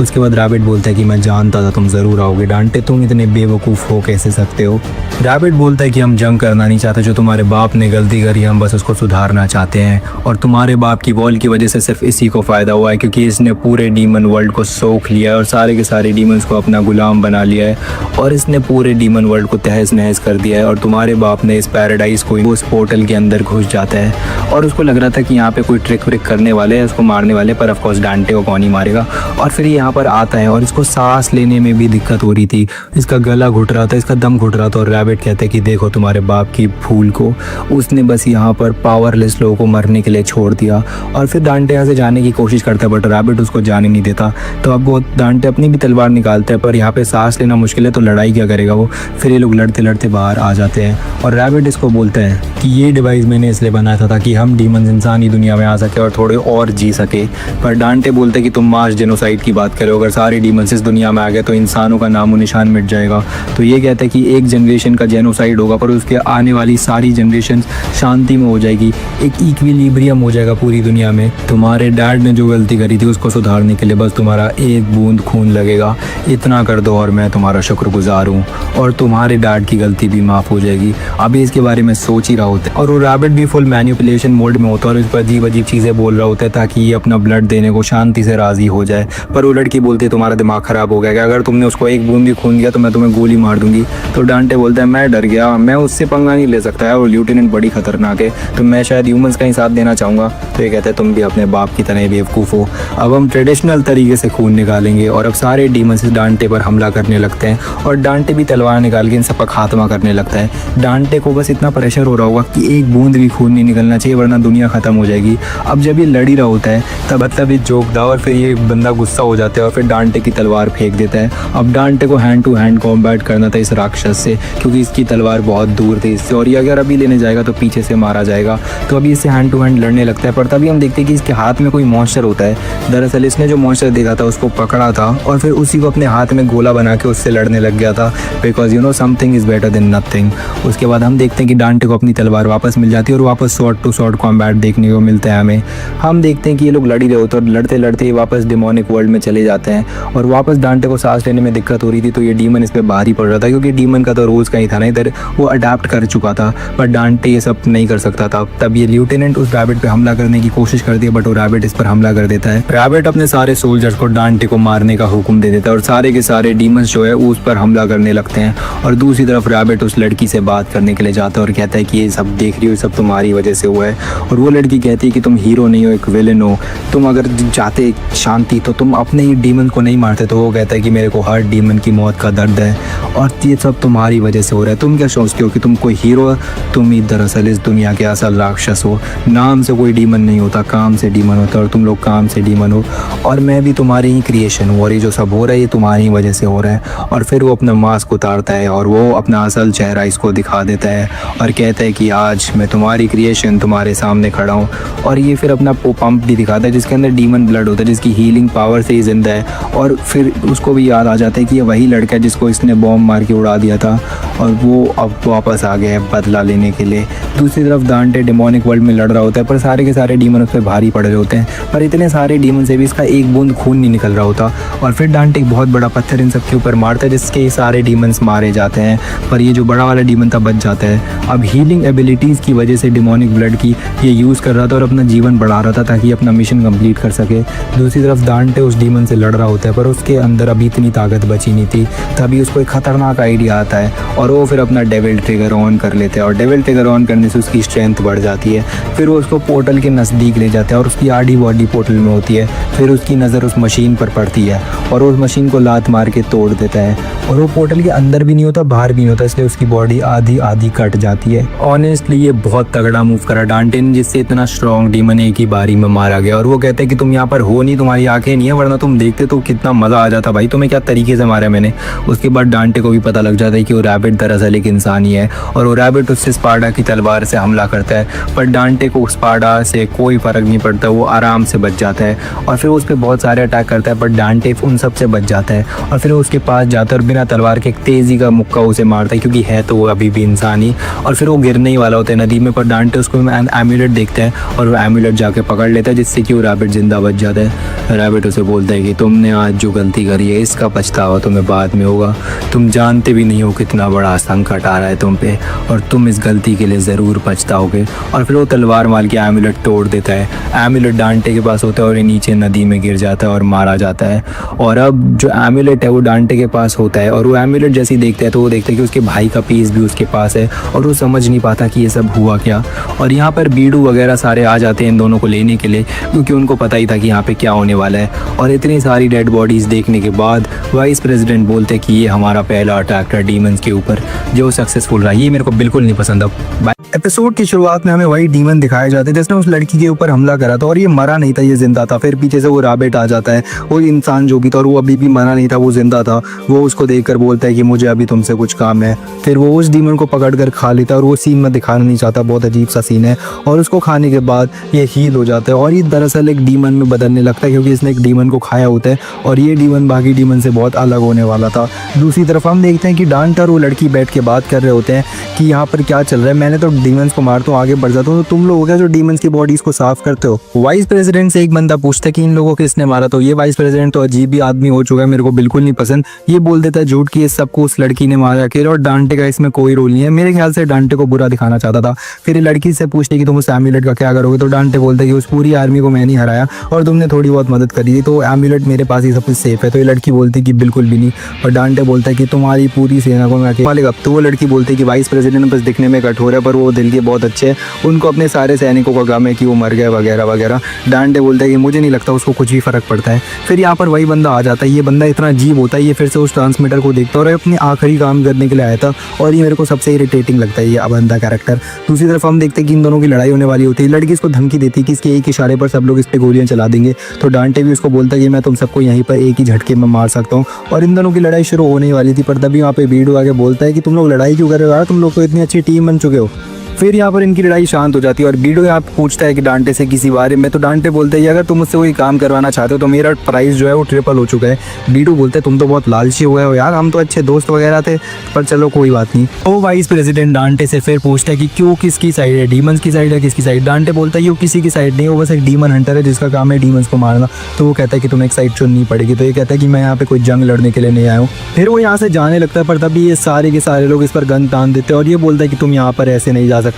उसके बाद रैबिट बोलता है कि मैं जानता था तुम ज़रूर आओगे डांटे, तुम इतने बेवकूफ़ हो कैसे सकते हो। रैबिट बोलता है कि हम जंग करना नहीं चाहते, जो तुम्हारे बाप ने गलती करी हम बस उसको सुधारना चाहते हैं और तुम्हारे बाप की वॉल की वजह से सिर्फ इसी को फ़ायदा हुआ है क्योंकि इसने पूरे डीमन वर्ल्ड को सोख लिया है और सारे के सारे डीमंस को अपना गुलाम बना लिया है और इसने पूरे डीमन वर्ल्ड को तहस नहस कर दिया है। और तुम्हारे बाप ने इस पैराडाइज को उस पोर्टल के अंदर घुस जाता है और उसको लग रहा था कि यहाँ पे कोई ट्रिक व्रिक करने वाले हैं, उसको मारने वाले, पर ऑफकोर्स डांटे को कौन ही मारेगा। और फिर यहाँ पर आता है और इसको सांस लेने में भी दिक्कत हो रही थी, इसका गला घुट रहा था, इसका दम घुट रहा था। और रैबिट कहते हैं कि देखो तुम्हारे बाप की भूल को, उसने बस यहाँ पर पावरलेस लोगों को मरने के लिए छोड़ दिया। और फिर डांटे यहाँ से जाने की कोशिश करता है बट रैबिट उसको जाने नहीं देता। तो अब वो डांटे अपनी भी तलवार निकालता है पर यहाँ पे सांस लेना मुश्किल है तो लड़ाई क्या करेगा वो। फिर ये लोग लड़ते लड़ते बाहर आ जाते हैं और रैबिट इसको बोलता है कि ये डिवाइस मैंने इसलिए बनाया था ताकि हम डीमंस इंसानी दुनिया में आ सके और थोड़े और जी सके। पर डांटे बोलते हैं कि तुम मास जेनोसाइड की बात करो, अगर सारे डीमंस इस दुनिया में आ गए तो इंसानों का नामो निशान मिट जाएगा। तो ये कहता है कि एक जनरेशन का जेनोसाइड होगा पर उसके आने वाली सारी जनरेशन शांति में हो जाएगी, एक इक्विलिब्रियम हो जाएगा पूरी दुनिया में। तुम्हारे डैड ने जो गलती करी थी उसको सुधारने के लिए बस तुम्हारा एक बूंद खून लगेगा, इतना कर दो और मैं तुम्हारा शुक्रगुजार हूँ और तुम्हारे डैड की गलती भी माफ़ हो जाएगी। अभी इसके बारे में सोच ही रहा होता है और वो रैबिट भी फुल मैनिपुलेशन मोड में होता है और इस पर अजीब अजीब चीज़ें बोल रहा होता है ताकि ये अपना ब्लड देने को शांति से राज़ी हो जाए। पर वो लड़की बोलती है तुम्हारा दिमाग ख़राब हो गया क्या, अगर तुमने उसको एक बूंद भी खून दिया तो मैं तुम्हें गोली मार दूंगी। तो डांटे बोलता है मैं डर गया, मैं उससे पंगा नहीं ले सकता है और लेफ्टिनेंट बड़ी खतरनाक है तो मैं शायद ह्यूमंस का ही साथ देना चाहूँगा। तो ये कहते हैं तुम भी अपने बाप की तरह बेवकूफ़ हो, अब हम ट्रेडिशनल तरीके से खून निकालेंगे। और अब सारे डीमंस डांटे पर हमला करने लगते हैं और डांटे भी तलवार निकाल के इन सब का खात्मा करने लगता है। डांटे को बस इतना प्रेशर हो रहा होगा कि एक बूंद भी खून नहीं निकलना चाहिए वरना दुनिया ख़त्म हो जाएगी। अब जब ये लड़ ही रहा होता है तब मतलब ये जोकदा और फिर ये बंदा गुस्सा हो जाता है और फिर डांटे की तलवार फेंक देता है। अब डांटे को हैंड टू हैंड कॉम्बैट करना था इस राक्षस से क्योंकि इसकी तलवार बहुत दूर थी इससे और ये अगर अभी लेने जाएगा तो पीछे से मारा जाएगा। तो अभी इससे हैंड टू हैंड लड़ने लगता है पर तभी हम देखते हैं कि इसके हाथ में कोई मॉन्स्टर होता है। दरअसल इसने जो मॉन्स्टर देखा था उसको पकड़ा था और फिर उसी को अपने हाथ में गोला बना के उससे लड़ने लग गया था because you know something is better than nothing. उसके बाद हम देखते हैं कि डांटे को अपनी तलवार वापस मिल जाती है और वापस शॉर्ट टू शॉर्ट कॉम्बैट देखने को मिलता है हमें। हम देखते हैं कि ये लोग लड़ ही रहे होते और लड़ते लड़ते ही वापस डिमोनिक वर्ल्ड में चले जाते हैं और वापस डांटे को सांस लेने में दिक्कत हो रही थी तो ये डीमन इस पर भारी पड़ रहा था क्योंकि डीमन का तो रोज़ का ही था ना, इधर वो अडेप्ट कर चुका था पर डांटे ये सब नहीं कर सकता था। तब ये लेफ्टिनेंट उस रैबिट पे हमला करने की कोशिश करती है बट वो रैबिट इस पर हमला कर देता है। रैबिट अपने सारे सोल्जर्स को डांटे को मारने का हुक्म दे देता है और सारे के सारे डीमंस जो है उस पर हमला करने लगते हैं। और दूसरी तरफ रैबिट उस लड़की से बात करने के लिए जाता है और कहता है कि ये सब देख रही हो, सब तुम्हारी वजह से हुआ है। और वो लड़की कहती है कि तुम हीरो नहीं हो, एक विलेन हो, तुम अगर चाहते शांति तो तुम अपने ही डीमन को नहीं मारते। तो वो कहता है कि मेरे को हर डीमन की मौत का दर्द है और ये सब तुम्हारी वजह से हो रहा है। तुम क्या सोचते हो कि तुम कोई हीरो हो, तुम ही दरअसल इस दुनिया के असल राक्षस हो। नाम से कोई डीमन नहीं होता, काम से डीमन होता है और तुम लोग काम से डीमन हो और मैं भी तुम्हारी ही क्रिएशन हूँ और ये जो सब हो रहा है ये तुम्हारी वजह से हो रहा है। और फिर वो अपना मास्क उतारता है और वो अपना असल चेहरा इसको दिखा देता है और कहता है कि आज मैं तुम्हारी क्रिएशन तुम्हारे सामने खड़ा हूँ। और ये फिर अपना पंप भी दिखाता है जिसके अंदर डीमन ब्लड होता है, जिसकी हीलिंग पावर से ही जिंदा है। और फिर उसको भी याद आ जाता है कि ये वही लड़का है जिसको इसने बॉम्ब मार के उड़ा दिया था और वो अब वापस आ गया है बदला लेने के लिए। दूसरी तरफ डांटे डेमोनिक वर्ल्ड में लड़ रहा होता है पर सारे के सारे डीमन उस पर भारी पड़ रहे होते हैं पर इतने सारे डीमन से भी इसका एक बूंद खून नहीं निकल रहा होता। और फिर डांटे एक बहुत बड़ा पत्थर इन सब के ऊपर मारता है जिसके ये सारे डीमंस मारे जाते हैं पर ये जो बड़ा वाला डीमन था बच जाता है। अब हीलिंग एबिलिटीज़ की वजह से डेमोनिक ब्लड की ये यूज़ कर रहा था और अपना जीवन बढ़ा रहा था ताकि अपना मिशन कंप्लीट कर सके। दूसरी तरफ डांटे उस डीमन से लड़ रहा होता है पर उसके अंदर अभी इतनी ताकत बची नहीं थी। तभी उसको एक खतरनाक आइडिया आता है और वो फिर अपना डेविल ट्रिगर ऑन कर लेते हैं और डेविल ट्रिगर ऑन करने से उसकी स्ट्रेंथ बढ़ जाती है। फिर वो उसको पोर्टल के नज़दीक ले जाते हैं और उसकी आधी बॉडी पोर्टल में होती है। फिर उसकी नज़र उस मशीन पर पड़ती है और उस मशीन को लात मार के तोड़ देता है और वो पोर्टल के अंदर भी नहीं होता बाहर भी नहीं होता इसलिए उसकी बॉडी आधी आधी कट जाती है। ऑनेस्टली ये बहुत तगड़ा मूव करा डांटे ने जिससे इतना स्ट्रॉन्ग डीमन एक ही बारी में मारा गया। और वो कहते हैं कि तुम यहाँ पर हो नहीं, तुम्हारी आंखें नहीं है, वरना तुम देखते तो कितना मज़ा आ जाता भाई, तुम्हें क्या तरीके से मारा मैंने। उसके बाद डांटे को भी पता लग जाता है कि वो रैबिट रैबिट दरअसल एक इंसान ही है और वो रैबिट उससे स्पार्टा की तलवार से हमला करता है, पर डांटे को स्पार्टा से कोई फ़र्क नहीं पड़ता, वो आराम से बच जाता है और फिर उस पर बहुत सारे अटैक करता है, पर डांटे उन सब से बच जाता है और फिर उसके पास जाता है और बिना तलवार के एक तेज़ी का मुक्का उसे मारता है, क्योंकि है तो वो अभी भी इंसान ही, और फिर वो गिरने ही वाला होता है नदी में, पर डांटे उसको एम्यूलेट देखता है और वो एम्यूलेट जाके पकड़ लेता है, जिससे कि वो रैबिट जिंदा बच जाता है। रैबिट उसे बोलता है कि तुमने आज जो गलती करी है इसका पछतावा तुम्हें बाद में होगा, तुम जानते भी नहीं हो कितना बड़ा संकट आ रहा है तुम पे और तुम इस गलती के लिए ज़रूर पछताओगे। और फिर वो तलवार मार के एम्यूलेट तोड़ देता है। एम्यूलेट डांटे के पास होता है और ये नीचे नदी में गिर जाता है और मारा जाता है। और अब जो एम्यूलेट है वो डांटे के पास होता है और वो एम्यूलेट जैसे ही देखता है तो वो देखता है कि उसके भाई का पीस भी उसके पास है और वो समझ नहीं पाता कि ये सब हुआ क्या। और यहाँ पर बीडू वगैरह सारे आ जाते हैं इन दोनों को लेने के लिए, क्योंकि उनको पता ही था कि यहाँ पे क्या होने वाला है। और इतनी सारी डेड बॉडीज़ देखने के बाद वाइस प्रेसिडेंट बोलते हैं कि ये हमारा पहला अटैक है डीमंस के ऊपर जो सक्सेसफुल रहा। ये मेरे को बिल्कुल नहीं पसंद। अब एपिसोड की शुरुआत में हमें वही डीमन दिखाए जाते हैं जिसने उस लड़की के ऊपर हमला करा था और ये मरा नहीं था, ये जिंदा था। फिर पीछे से वो रैबिट आ जाता है, वो इंसान जो भी था और वो अभी भी मरा नहीं था, वो जिंदा था। वो उसको देखकर बोलता है कि मुझे अभी तुमसे कुछ काम है। फिर वो उस डीमन को पकड़ कर खा लेता है और वो सीन में दिखाना नहीं चाहता, बहुत अजीब सा सीन है। और उसको खाने के बाद ये हील हो जाता है और ये दरअसल एक डीमन में बदलने लगता है, क्योंकि इसने एक डीमन को खाया होता है और ये डीमन बाकी डीमन से बहुत अलग होने वाला था। दूसरी तरफ हम देखते हैं कि डांटा और वो लड़की बैठ के बात कर रहे होते हैं कि यहाँ पर क्या चल रहा है, मैंने तो डीमंस को मारता हूँ, आगे बढ़ जाता हूँ, तो तुम लोग क्या जो डीमंस की बॉडीज को साफ करते हो। वाइस प्रेसिडेंट से एक बंदा पूछता है कि इन लोगों को किसने मारा, तो ये वाइस प्रेसिडेंट तो अजीब ही आदमी हो चुका है, मेरे को बिल्कुल नहीं पसंद। ये बोल देता है झूठ कि इस सबको उस लड़की ने मारा अकेले और डांटे का इसमें कोई रोल नहीं है। मेरे ख्याल से डांटे को बुरा दिखाना चाहता था। फिर ये लड़की से पूछते कि तुम उस एम्यूलेट का क्या करोगे, तो डांटे बोलते कि उस पूरी आर्मी को मैं नहीं हराया और तुमने थोड़ी बहुत मदद करी थी, तो एम्यूलेट मेरे पास ही सब कुछ सेफ है। तो ये लड़की बोलती कि बिल्कुल भी नहीं, और डांटे बोलता है कि तुम्हारी पूरी सेना को मैं अकेले। तो वो लड़की बोलती है कि वाइस प्रेसिडेंट बस दिखने में कठोर है पर वो दिल के बहुत अच्छे हैं, उनको अपने सारे सैनिकों का गम है कि वो मर गए वगैरह वगैरह। डांटे बोलता है कि मुझे नहीं लगता उसको कुछ भी फर्क पड़ता है। फिर यहाँ पर वही बंदा आ जाता है, ये बंदा इतना अजीब होता है, ये फिर से उस ट्रांसमीटर को देखता है और अपने आखिरी काम करने के लिए आया था और ये मेरे को सबसे इरिटेटिंग लगता है ये बंदा कैरेक्टर। दूसरी तरफ हम देखते हैं कि इन दोनों की लड़ाई होने वाली होती है। लड़की इसको धमकी देती है कि इसके एक इशारे पर सब लोग इस पर गोलियां चला देंगे, तो डांटे भी उसको बोलता है कि मैं तुम सबको यहीं पर एक ही झटके में मार सकता हूँ। और इन दोनों की लड़ाई शुरू होने वाली थी, पर तभी वहाँ पे बीडू आके बोलता है कि तुम लोग लड़ाई क्यों कर रहे हो यार, तुम लोग तो इतनी अच्छी टीम बन चुके हो। फिर यहाँ पर इनकी लड़ाई शांत हो जाती है और बीडू यहाँ पूछता है कि डांटे से किसी बारे में, तो डांटे बोलते हैं अगर तुम मुझसे कोई काम करवाना चाहते हो तो मेरा प्राइस जो है वो ट्रिपल हो चुका है। बीडू बोलते हैं तुम तो बहुत लालची हो गए हो यार, हम तो अच्छे दोस्त वगैरह थे, पर चलो कोई बात नहीं। तो वाइस प्रेसिडेंट डांटे से फिर पूछता है कि क्यों, किसकी साइड है, डीमंस की साइड है किसकी साइड। डांटे बोलता है ये किसी की साइड नहीं, वो बस एक डीमन हंटर है जिसका काम है डीमंस को मारना। तो वो कहता है कि तुम्हें एक साइड चुननी पड़ेगी, तो ये कहता है कि मैं यहाँ पे कोई जंग लड़ने के लिए नहीं आया हूँ। फिर वो यहाँ से जाने लगता है, पर तभी ये सारे के सारे लोग इस पर गन तान देते हैं और ये बोलता है कि तुम यहाँ पर ऐसे नहीं जा सकते।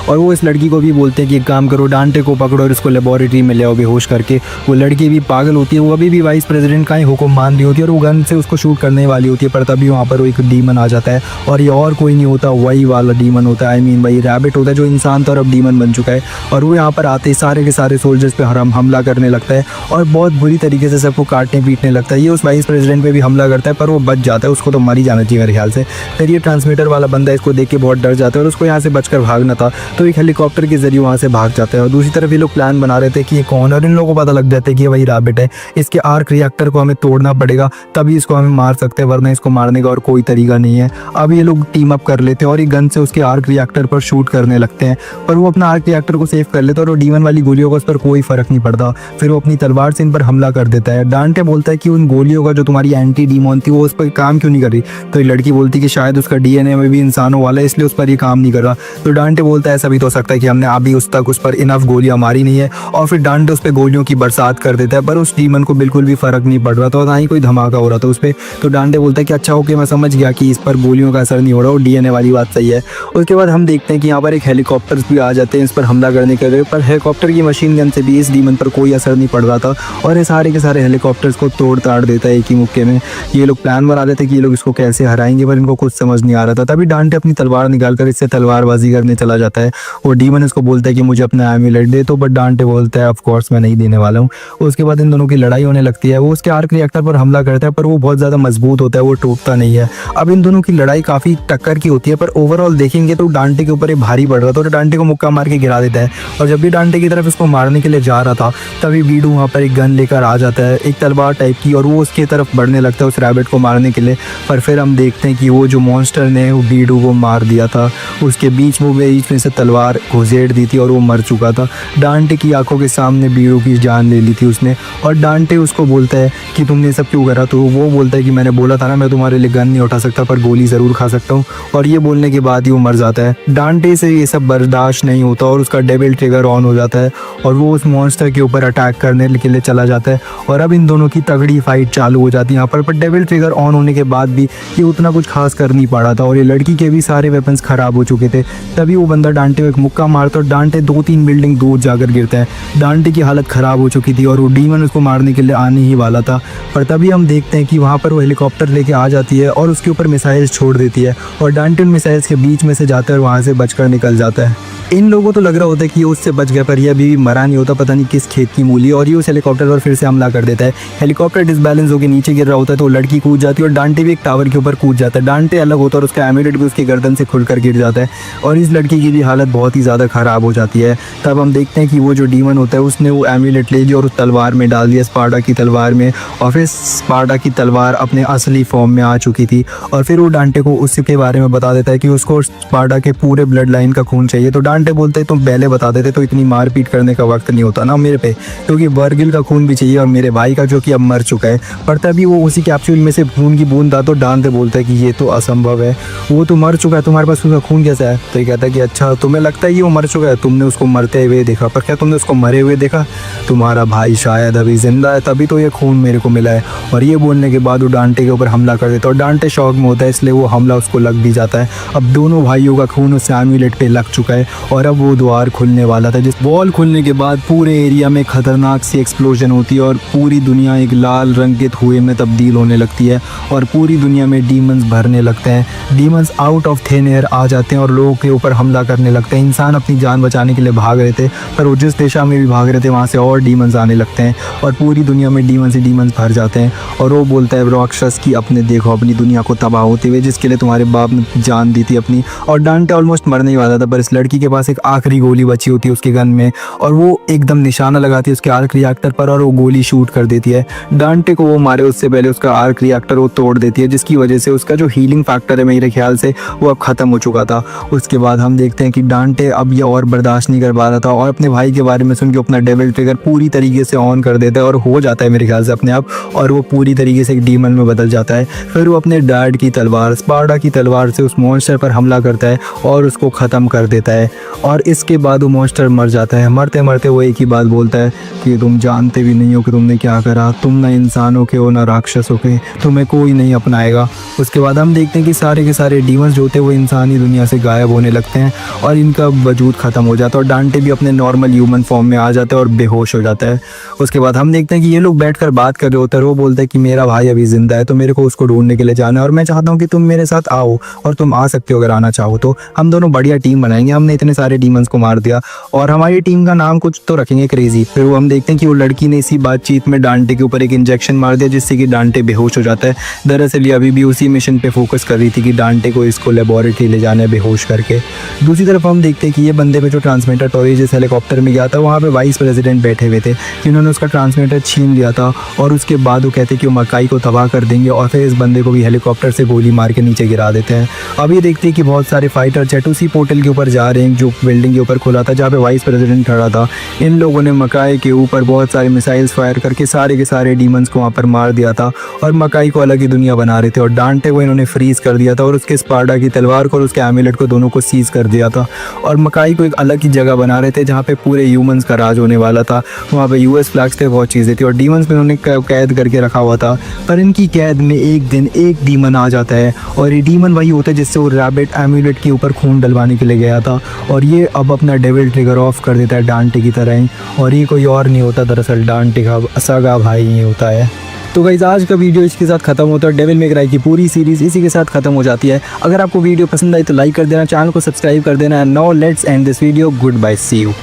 और वो इस लड़की को भी बोलते हैं कि एक काम करो, डांटे को पकड़ो और इसको लेबोरेटरी में ले आओ बेहोश करके। वो लड़की भी पागल होती है, वो अभी भी वाइस प्रेसिडेंट का ही हुक्म मान रही होती है और वो गन से उसको शूट करने वाली होती है, पर तभी वहाँ पर वो एक डीमन आ जाता है और ये और कोई नहीं होता, वही वाला डीमन होता है। आई मीन वही रैबिट होता है जो इंसान था और अब डीमन बन चुका है। और वो यहाँ पर आते ही सारे के सारे सोल्जर्स पे हमला करने लगता है और बहुत बुरी तरीके से सबको काटने पीटने लगता है। ये उस वाइस प्रेसिडेंट पे भी हमला करता है, पर वो बच जाता है, उसको तो मर ही जाना चाहिए मेरे ख्याल से। फिर ये ट्रांसमीटर वाला बंदा इसको देख के बहुत डर जाता है और उसको यहाँ से बचकर भागना था, तो एक हेलीकॉप्टर के जरिए वहाँ से भाग जाता है। और दूसरी तरफ ये लोग प्लान बना रहे थे कि ये कौन है और इन लोगों को पता लग जाता है कि ये वही रैबिट है। इसके आर्क रिएक्टर को हमें तोड़ना पड़ेगा, तभी इसको हमें मार सकते हैं, वरना इसको मारने का और कोई तरीका नहीं है। अब ये लोग टीम अप कर लेते हैं और ये गन से उसके आर्क रिएक्टर पर शूट करने लगते हैं, पर वो अपना आर्क रिएक्टर को सेव कर लेता है और वो डीमन वाली गोलियों का उस पर कोई फर्क नहीं पड़ता। फिर वो अपनी तलवार से इन पर हमला कर देता है। डांटे बोलता है कि उन गोलियों का जो तुम्हारी एंटी डीमन थी वो उस पर काम क्यों नहीं कर रही, तो ये लड़की बोलती है कि शायद उसका डीएनए में भी इंसानों वाला है इसलिए उस पर ये काम नहीं कर रहा। तो डांटे बोलता है ऐसा भी तो हो सकता है कि हमने अभी उस पर इनफ गोलियां मारी नहीं है, और फिर डांटे उस पर गोलियों की बरसात कर देता है, पर उस डीमन को बिल्कुल भी फर्क नहीं पड़ रहा था, ना ही कोई धमाका हो रहा था उस पर। तो डांटे बोलता है कि अच्छा ओके मैं समझ गया कि इस पर गोलियों का असर नहीं हो रहा, और डीएनए वाली बात सही है। उसके बाद हम देखते हैं कि यहाँ पर एक हेलीकॉप्टर भी आ जाते हैं इस पर हमला करने के लिए, पर हेलीकॉप्टर की मशीन गन से भी इस डीमन पर कोई असर नहीं पड़ रहा था और ये सारे के सारे हेलीकॉप्टर्स को तोड़ ताड़ देता है एक ही मुक्के में। ये लोग प्लान बना रहे थे कि ये लोग इसको कैसे हराएंगे, पर इनको कुछ समझ नहीं आ रहा था। तभी डांटे अपनी तलवार निकालकर इससे तलवारबाजी करने लेने चला जाता है। और डीमन इसको बोलता है कि मुझे अपना एम्यूलेट दे, तो बट डांटे बोलता है ऑफ कोर्स मैं नहीं देने वाला हूँ। उसके बाद इन दोनों की लड़ाई होने लगती है। वो उसके आर्क रिएक्टर पर हमला करता है, पर वो बहुत ज़्यादा मजबूत होता है, वो टूटता नहीं है। अब इन दोनों की लड़ाई काफ़ी टक्कर की होती है, पर ओवरऑल देखेंगे तो डांटे के ऊपर ये भारी पड़ रहा था और डांटे को मुक्का मार के गिरा देता है। और जब भी डांटे की तरफ इसको मारने के लिए जा रहा था, तभी बीडू वहाँ पर एक गन लेकर आ जाता है, एक तलवार टाइप की, और वो उसकी तरफ बढ़ने लगता है उस रैबिट को मारने के लिए। पर फिर हम देखते हैं कि वो जो मॉन्स्टर ने वो बीडू को मार दिया था, उसके बीच में से तलवार घुसेड़ दी थी और वो मर चुका था। डांटे की आंखों के सामने बीडू की जान ले ली थी उसने। और डांटे उसको बोलता है कि तुमने सब क्यों करा, तो वो बोलता है कि मैंने बोला था ना मैं तुम्हारे लिए गन नहीं उठा सकता, पर गोली ज़रूर खा सकता हूँ। और ये बोलने के बाद ही वो मर जाता है। डांटे से ये सब बर्दाश्त नहीं होता और उसका डेविल ट्रिगर ऑन हो जाता है और वो उस मॉन्स्टर के ऊपर अटैक करने के लिए चला जाता है। और अब इन दोनों की तगड़ी फाइट चालू हो जाती है यहाँ पर डेविल ट्रिगर ऑन होने के बाद भी ये उतना कुछ खास कर नहीं पा रहा था और ये लड़की के भी सारे वेपन्स ख़राब हो चुके थे। तभी वो बंदा डांटे को एक मुक्का मारता और डांटे 2-3 बिल्डिंग दूर जाकर गिरता है। डांटे की हालत ख़राब हो चुकी थी और वो डीमन उसको मारने के लिए आने ही वाला था। पर तभी हम देखते हैं कि वहाँ पर वो हेलीकॉप्टर लेके आ जाती है और उसके ऊपर मिसाइल्स छोड़ देती है और डांटे उन मिसाइल्स के बीच में से जाता है और वहाँ से बचकर निकल जाता है। इन लोगों को तो लग रहा होता है कि ये उससे बच गया, पर ये अभी मरा नहीं होता, पता नहीं किस खेत की मूली, और ये उस हेलीकॉप्टर पर फिर से हमला कर देता है। हेलीकॉप्टर डिसबैलेंस होकर नीचे गिर रहा होता है तो लड़की कूद जाती है और डांटे भी एक टावर के ऊपर कूद जाता है। डांटे अलग होता है और उसका एम्यूलेट भी उसकी गर्दन से खुलकर गिर जाता है और इस लड़की की भी हालत बहुत ही ज़्यादा ख़राब हो जाती है। तब हम देखते हैं कि वो जो डीमन होता है उसने वो एम्यूलेट ले लिया और उस तलवार में डाल दिया, स्पार्टा की तलवार में, और फिर स्पार्टा की तलवार अपने असली फॉर्म में आ चुकी थी। और फिर वो डांटे को उसके बारे में बता देता है कि उसको स्पार्टा के पूरे ब्लड लाइन का खून चाहिए। तो डांटे बोलते हैं तुम पहले बता देते तो इतनी मारपीट करने का वक्त नहीं होता ना मेरे पे, क्योंकि वर्गिल का खून भी चाहिए और मेरे भाई का जो कि अब मर चुका है। पर तभी वो उसी कैप्सूल में से खून की बूंद था तो डांटे बोलता है कि ये तो असंभव है, वो तो मर चुका है, तुम्हारे पास उसका खून कैसा है? तो ये कहता है कि अच्छा तुम्हें लगता है कि वो मर चुका है, तुमने उसको मरते हुए देखा, पर क्या तुमने उसको मरे हुए देखा? तुम्हारा भाई शायद अभी जिंदा है तभी तो ये खून मेरे को मिला है। और ये बोलने के बाद वो डांटे के ऊपर हमला कर देता है और डांटे शौक में होता है, इसलिए वो हमला उसको लग भी जाता है। अब दोनों भाइयों का खून उस एम्यूलेट पे लग चुका है और अब वो द्वार खुलने वाला था। जिस वॉल खुलने के बाद पूरे एरिया में खतरनाक सी एक्सप्लोजन होती है और पूरी दुनिया एक लाल रंग के धुएं में तब्दील होने लगती है और पूरी दुनिया में डीमंस भरने लगते हैं। Demons out of thin air आ जाते हैं और लोगों के ऊपर हमला करने लगते हैं। इंसान अपनी जान बचाने के लिए भाग रहे थे, पर वो जिस दिशा में भी भाग रहे थे वहाँ से और डीमंस आने लगते हैं और पूरी दुनिया में डीमंस ही डीमंस भर जाते हैं। और वो बोलता है राक्षस की अपने देखो अपनी दुनिया को तबाह होते हुए, जिसके लिए तुम्हारे बाप ने जान दी थी अपनी। और डांटे ऑलमोस्ट मरने ही वाला था, पर इस लड़की के पास एक आखिरी गोली बची होती है उसके गन में और वो एकदम निशाना लगाती है उसके आर्क रिएक्टर पर और वो गोली शूट कर देती है। डांटे को वो मारे उससे पहले उसका आर्क रिएक्टर वो तोड़ देती है, जिसकी वजह से उसका जो हीलिंग फैक्टर है मेरे ख्याल से वो अब ख़त्म हो चुका था। उसके बाद हम देखते हैं कि डांटे अब ये और बर्दाश्त नहीं कर पा रहा था और अपने भाई के बारे में सुन के अपना डेविल ट्रिगर पूरी तरीके से ऑन कर देता है और हो जाता है मेरे ख्याल से अपने आप, और वो पूरी तरीके से एक डीमन में बदल जाता है। फिर वो अपने डैड की तलवार स्पार्टा की तलवार से उस मॉन्स्टर पर हमला करता है और उसको ख़त्म कर देता है। और इसके बाद वो मॉन्स्टर मर जाता है। मरते मरते वो एक ही बात बोलता है कि तुम जानते भी नहीं हो कि तुमने क्या करा, तुम ना इंसानों के हो ना राक्षसों के, तुम्हें कोई नहीं अपनाएगा। उसके बाद हम देखते हैं कि सारे के सारे डीमंस जो थे वो इंसानी दुनिया से गायब होने लगते हैं और इनका वजूद ख़त्म हो जाता है और डांटे भी अपने नॉर्मल ह्यूमन फॉर्म में आ जाता है और बेहोश हो जाता है। उसके बाद हम देखते हैं कि ये लोग बैठकर बात कर रहे होते हैं। वो बोलता है कि मेरा भाई अभी ज़िंदा है तो मेरे को उसको ढूंढने के लिए जाना है और मैं चाहता हूँ कि तुम मेरे साथ आओ, और तुम आ सकते हो अगर आना चाहो तो। हम दोनों बढ़िया टीम बनाएंगे, हमने इतने सारे डीमंस को मार दिया और हमारी टीम का नाम कुछ तो रखेंगे क्रेजी। फिर वो हम देखते हैं कि वो लड़की ने इसी बातचीत में डांटे के ऊपर एक इंजेक्शन मार दिया जिससे कि डांटे बेहोश हो जाता है। दरअसल ये अभी भी उसी मिशन पे फोकस कर रही थी कि डांटे को इसको लेबोरेटरी ले जाना है बेहोश करके। दूसरी तरफ हम देखते हैं कि ये बंदे पे जो ट्रांसमीटर टॉरी जिस हेलीकॉप्टर में गया था वहाँ पे वाइस प्रेसिडेंट बैठे हुए थे जिन्होंने उसका ट्रांसमीटर छीन लिया था और उसके बाद वो कहते कि वो मकाई को तबाह कर देंगे और फिर इस बंदे को भी हेलीकॉप्टर से गोली मार के नीचे गिरा देते हैं। अब ये देखते हैं कि बहुत सारे फाइटर जेट उसी पोर्टल के ऊपर जा रहे हैं जो बिल्डिंग के ऊपर खुला था जहाँ पे वाइस प्रेसिडेंट खड़ा था। इन लोगों ने मकाई के ऊपर बहुत सारे मिसाइल्स फायर करके सारे के सारे डीमंस को वहाँ पर मार दिया था और मकाई को अलग ही दुनिया बना रहे थे और डांटे को इन्होंने फ्रीज कर दिया था और उसके स्पार्टा की तलवार को और उसके एम्यूलेट को दोनों को सीज कर दिया था और मकाई को एक अलग ही जगह बना रहे थे जहाँ पे पूरे ह्यूमंस का राज होने वाला था। वहाँ पे यूएस फ्लैग्स थे, बहुत चीज़ें थी और डीमंस में उन्होंने कैद करके रखा हुआ था। पर इनकी कैद में एक दिन एक डीमन आ जाता है और ये डीमन वही होता है जिससे वो रैबिट एम्यूलेट के ऊपर खून डलवाने के लिए गया था और ये अब अपना डेविल ट्रिगर ऑफ कर देता है डांटे की तरह ही। और ये कोई और नहीं होता, दरअसल डांटे का सगा भाई ही होता है। तो गाइस आज का वीडियो इसके साथ खत्म होता है। डेविल मे क्राई की पूरी सीरीज इसी के साथ खत्म हो जाती है। अगर आपको वीडियो पसंद आई तो लाइक कर देना, चैनल को सब्सक्राइब कर देना। Now let's end this video, goodbye, see you.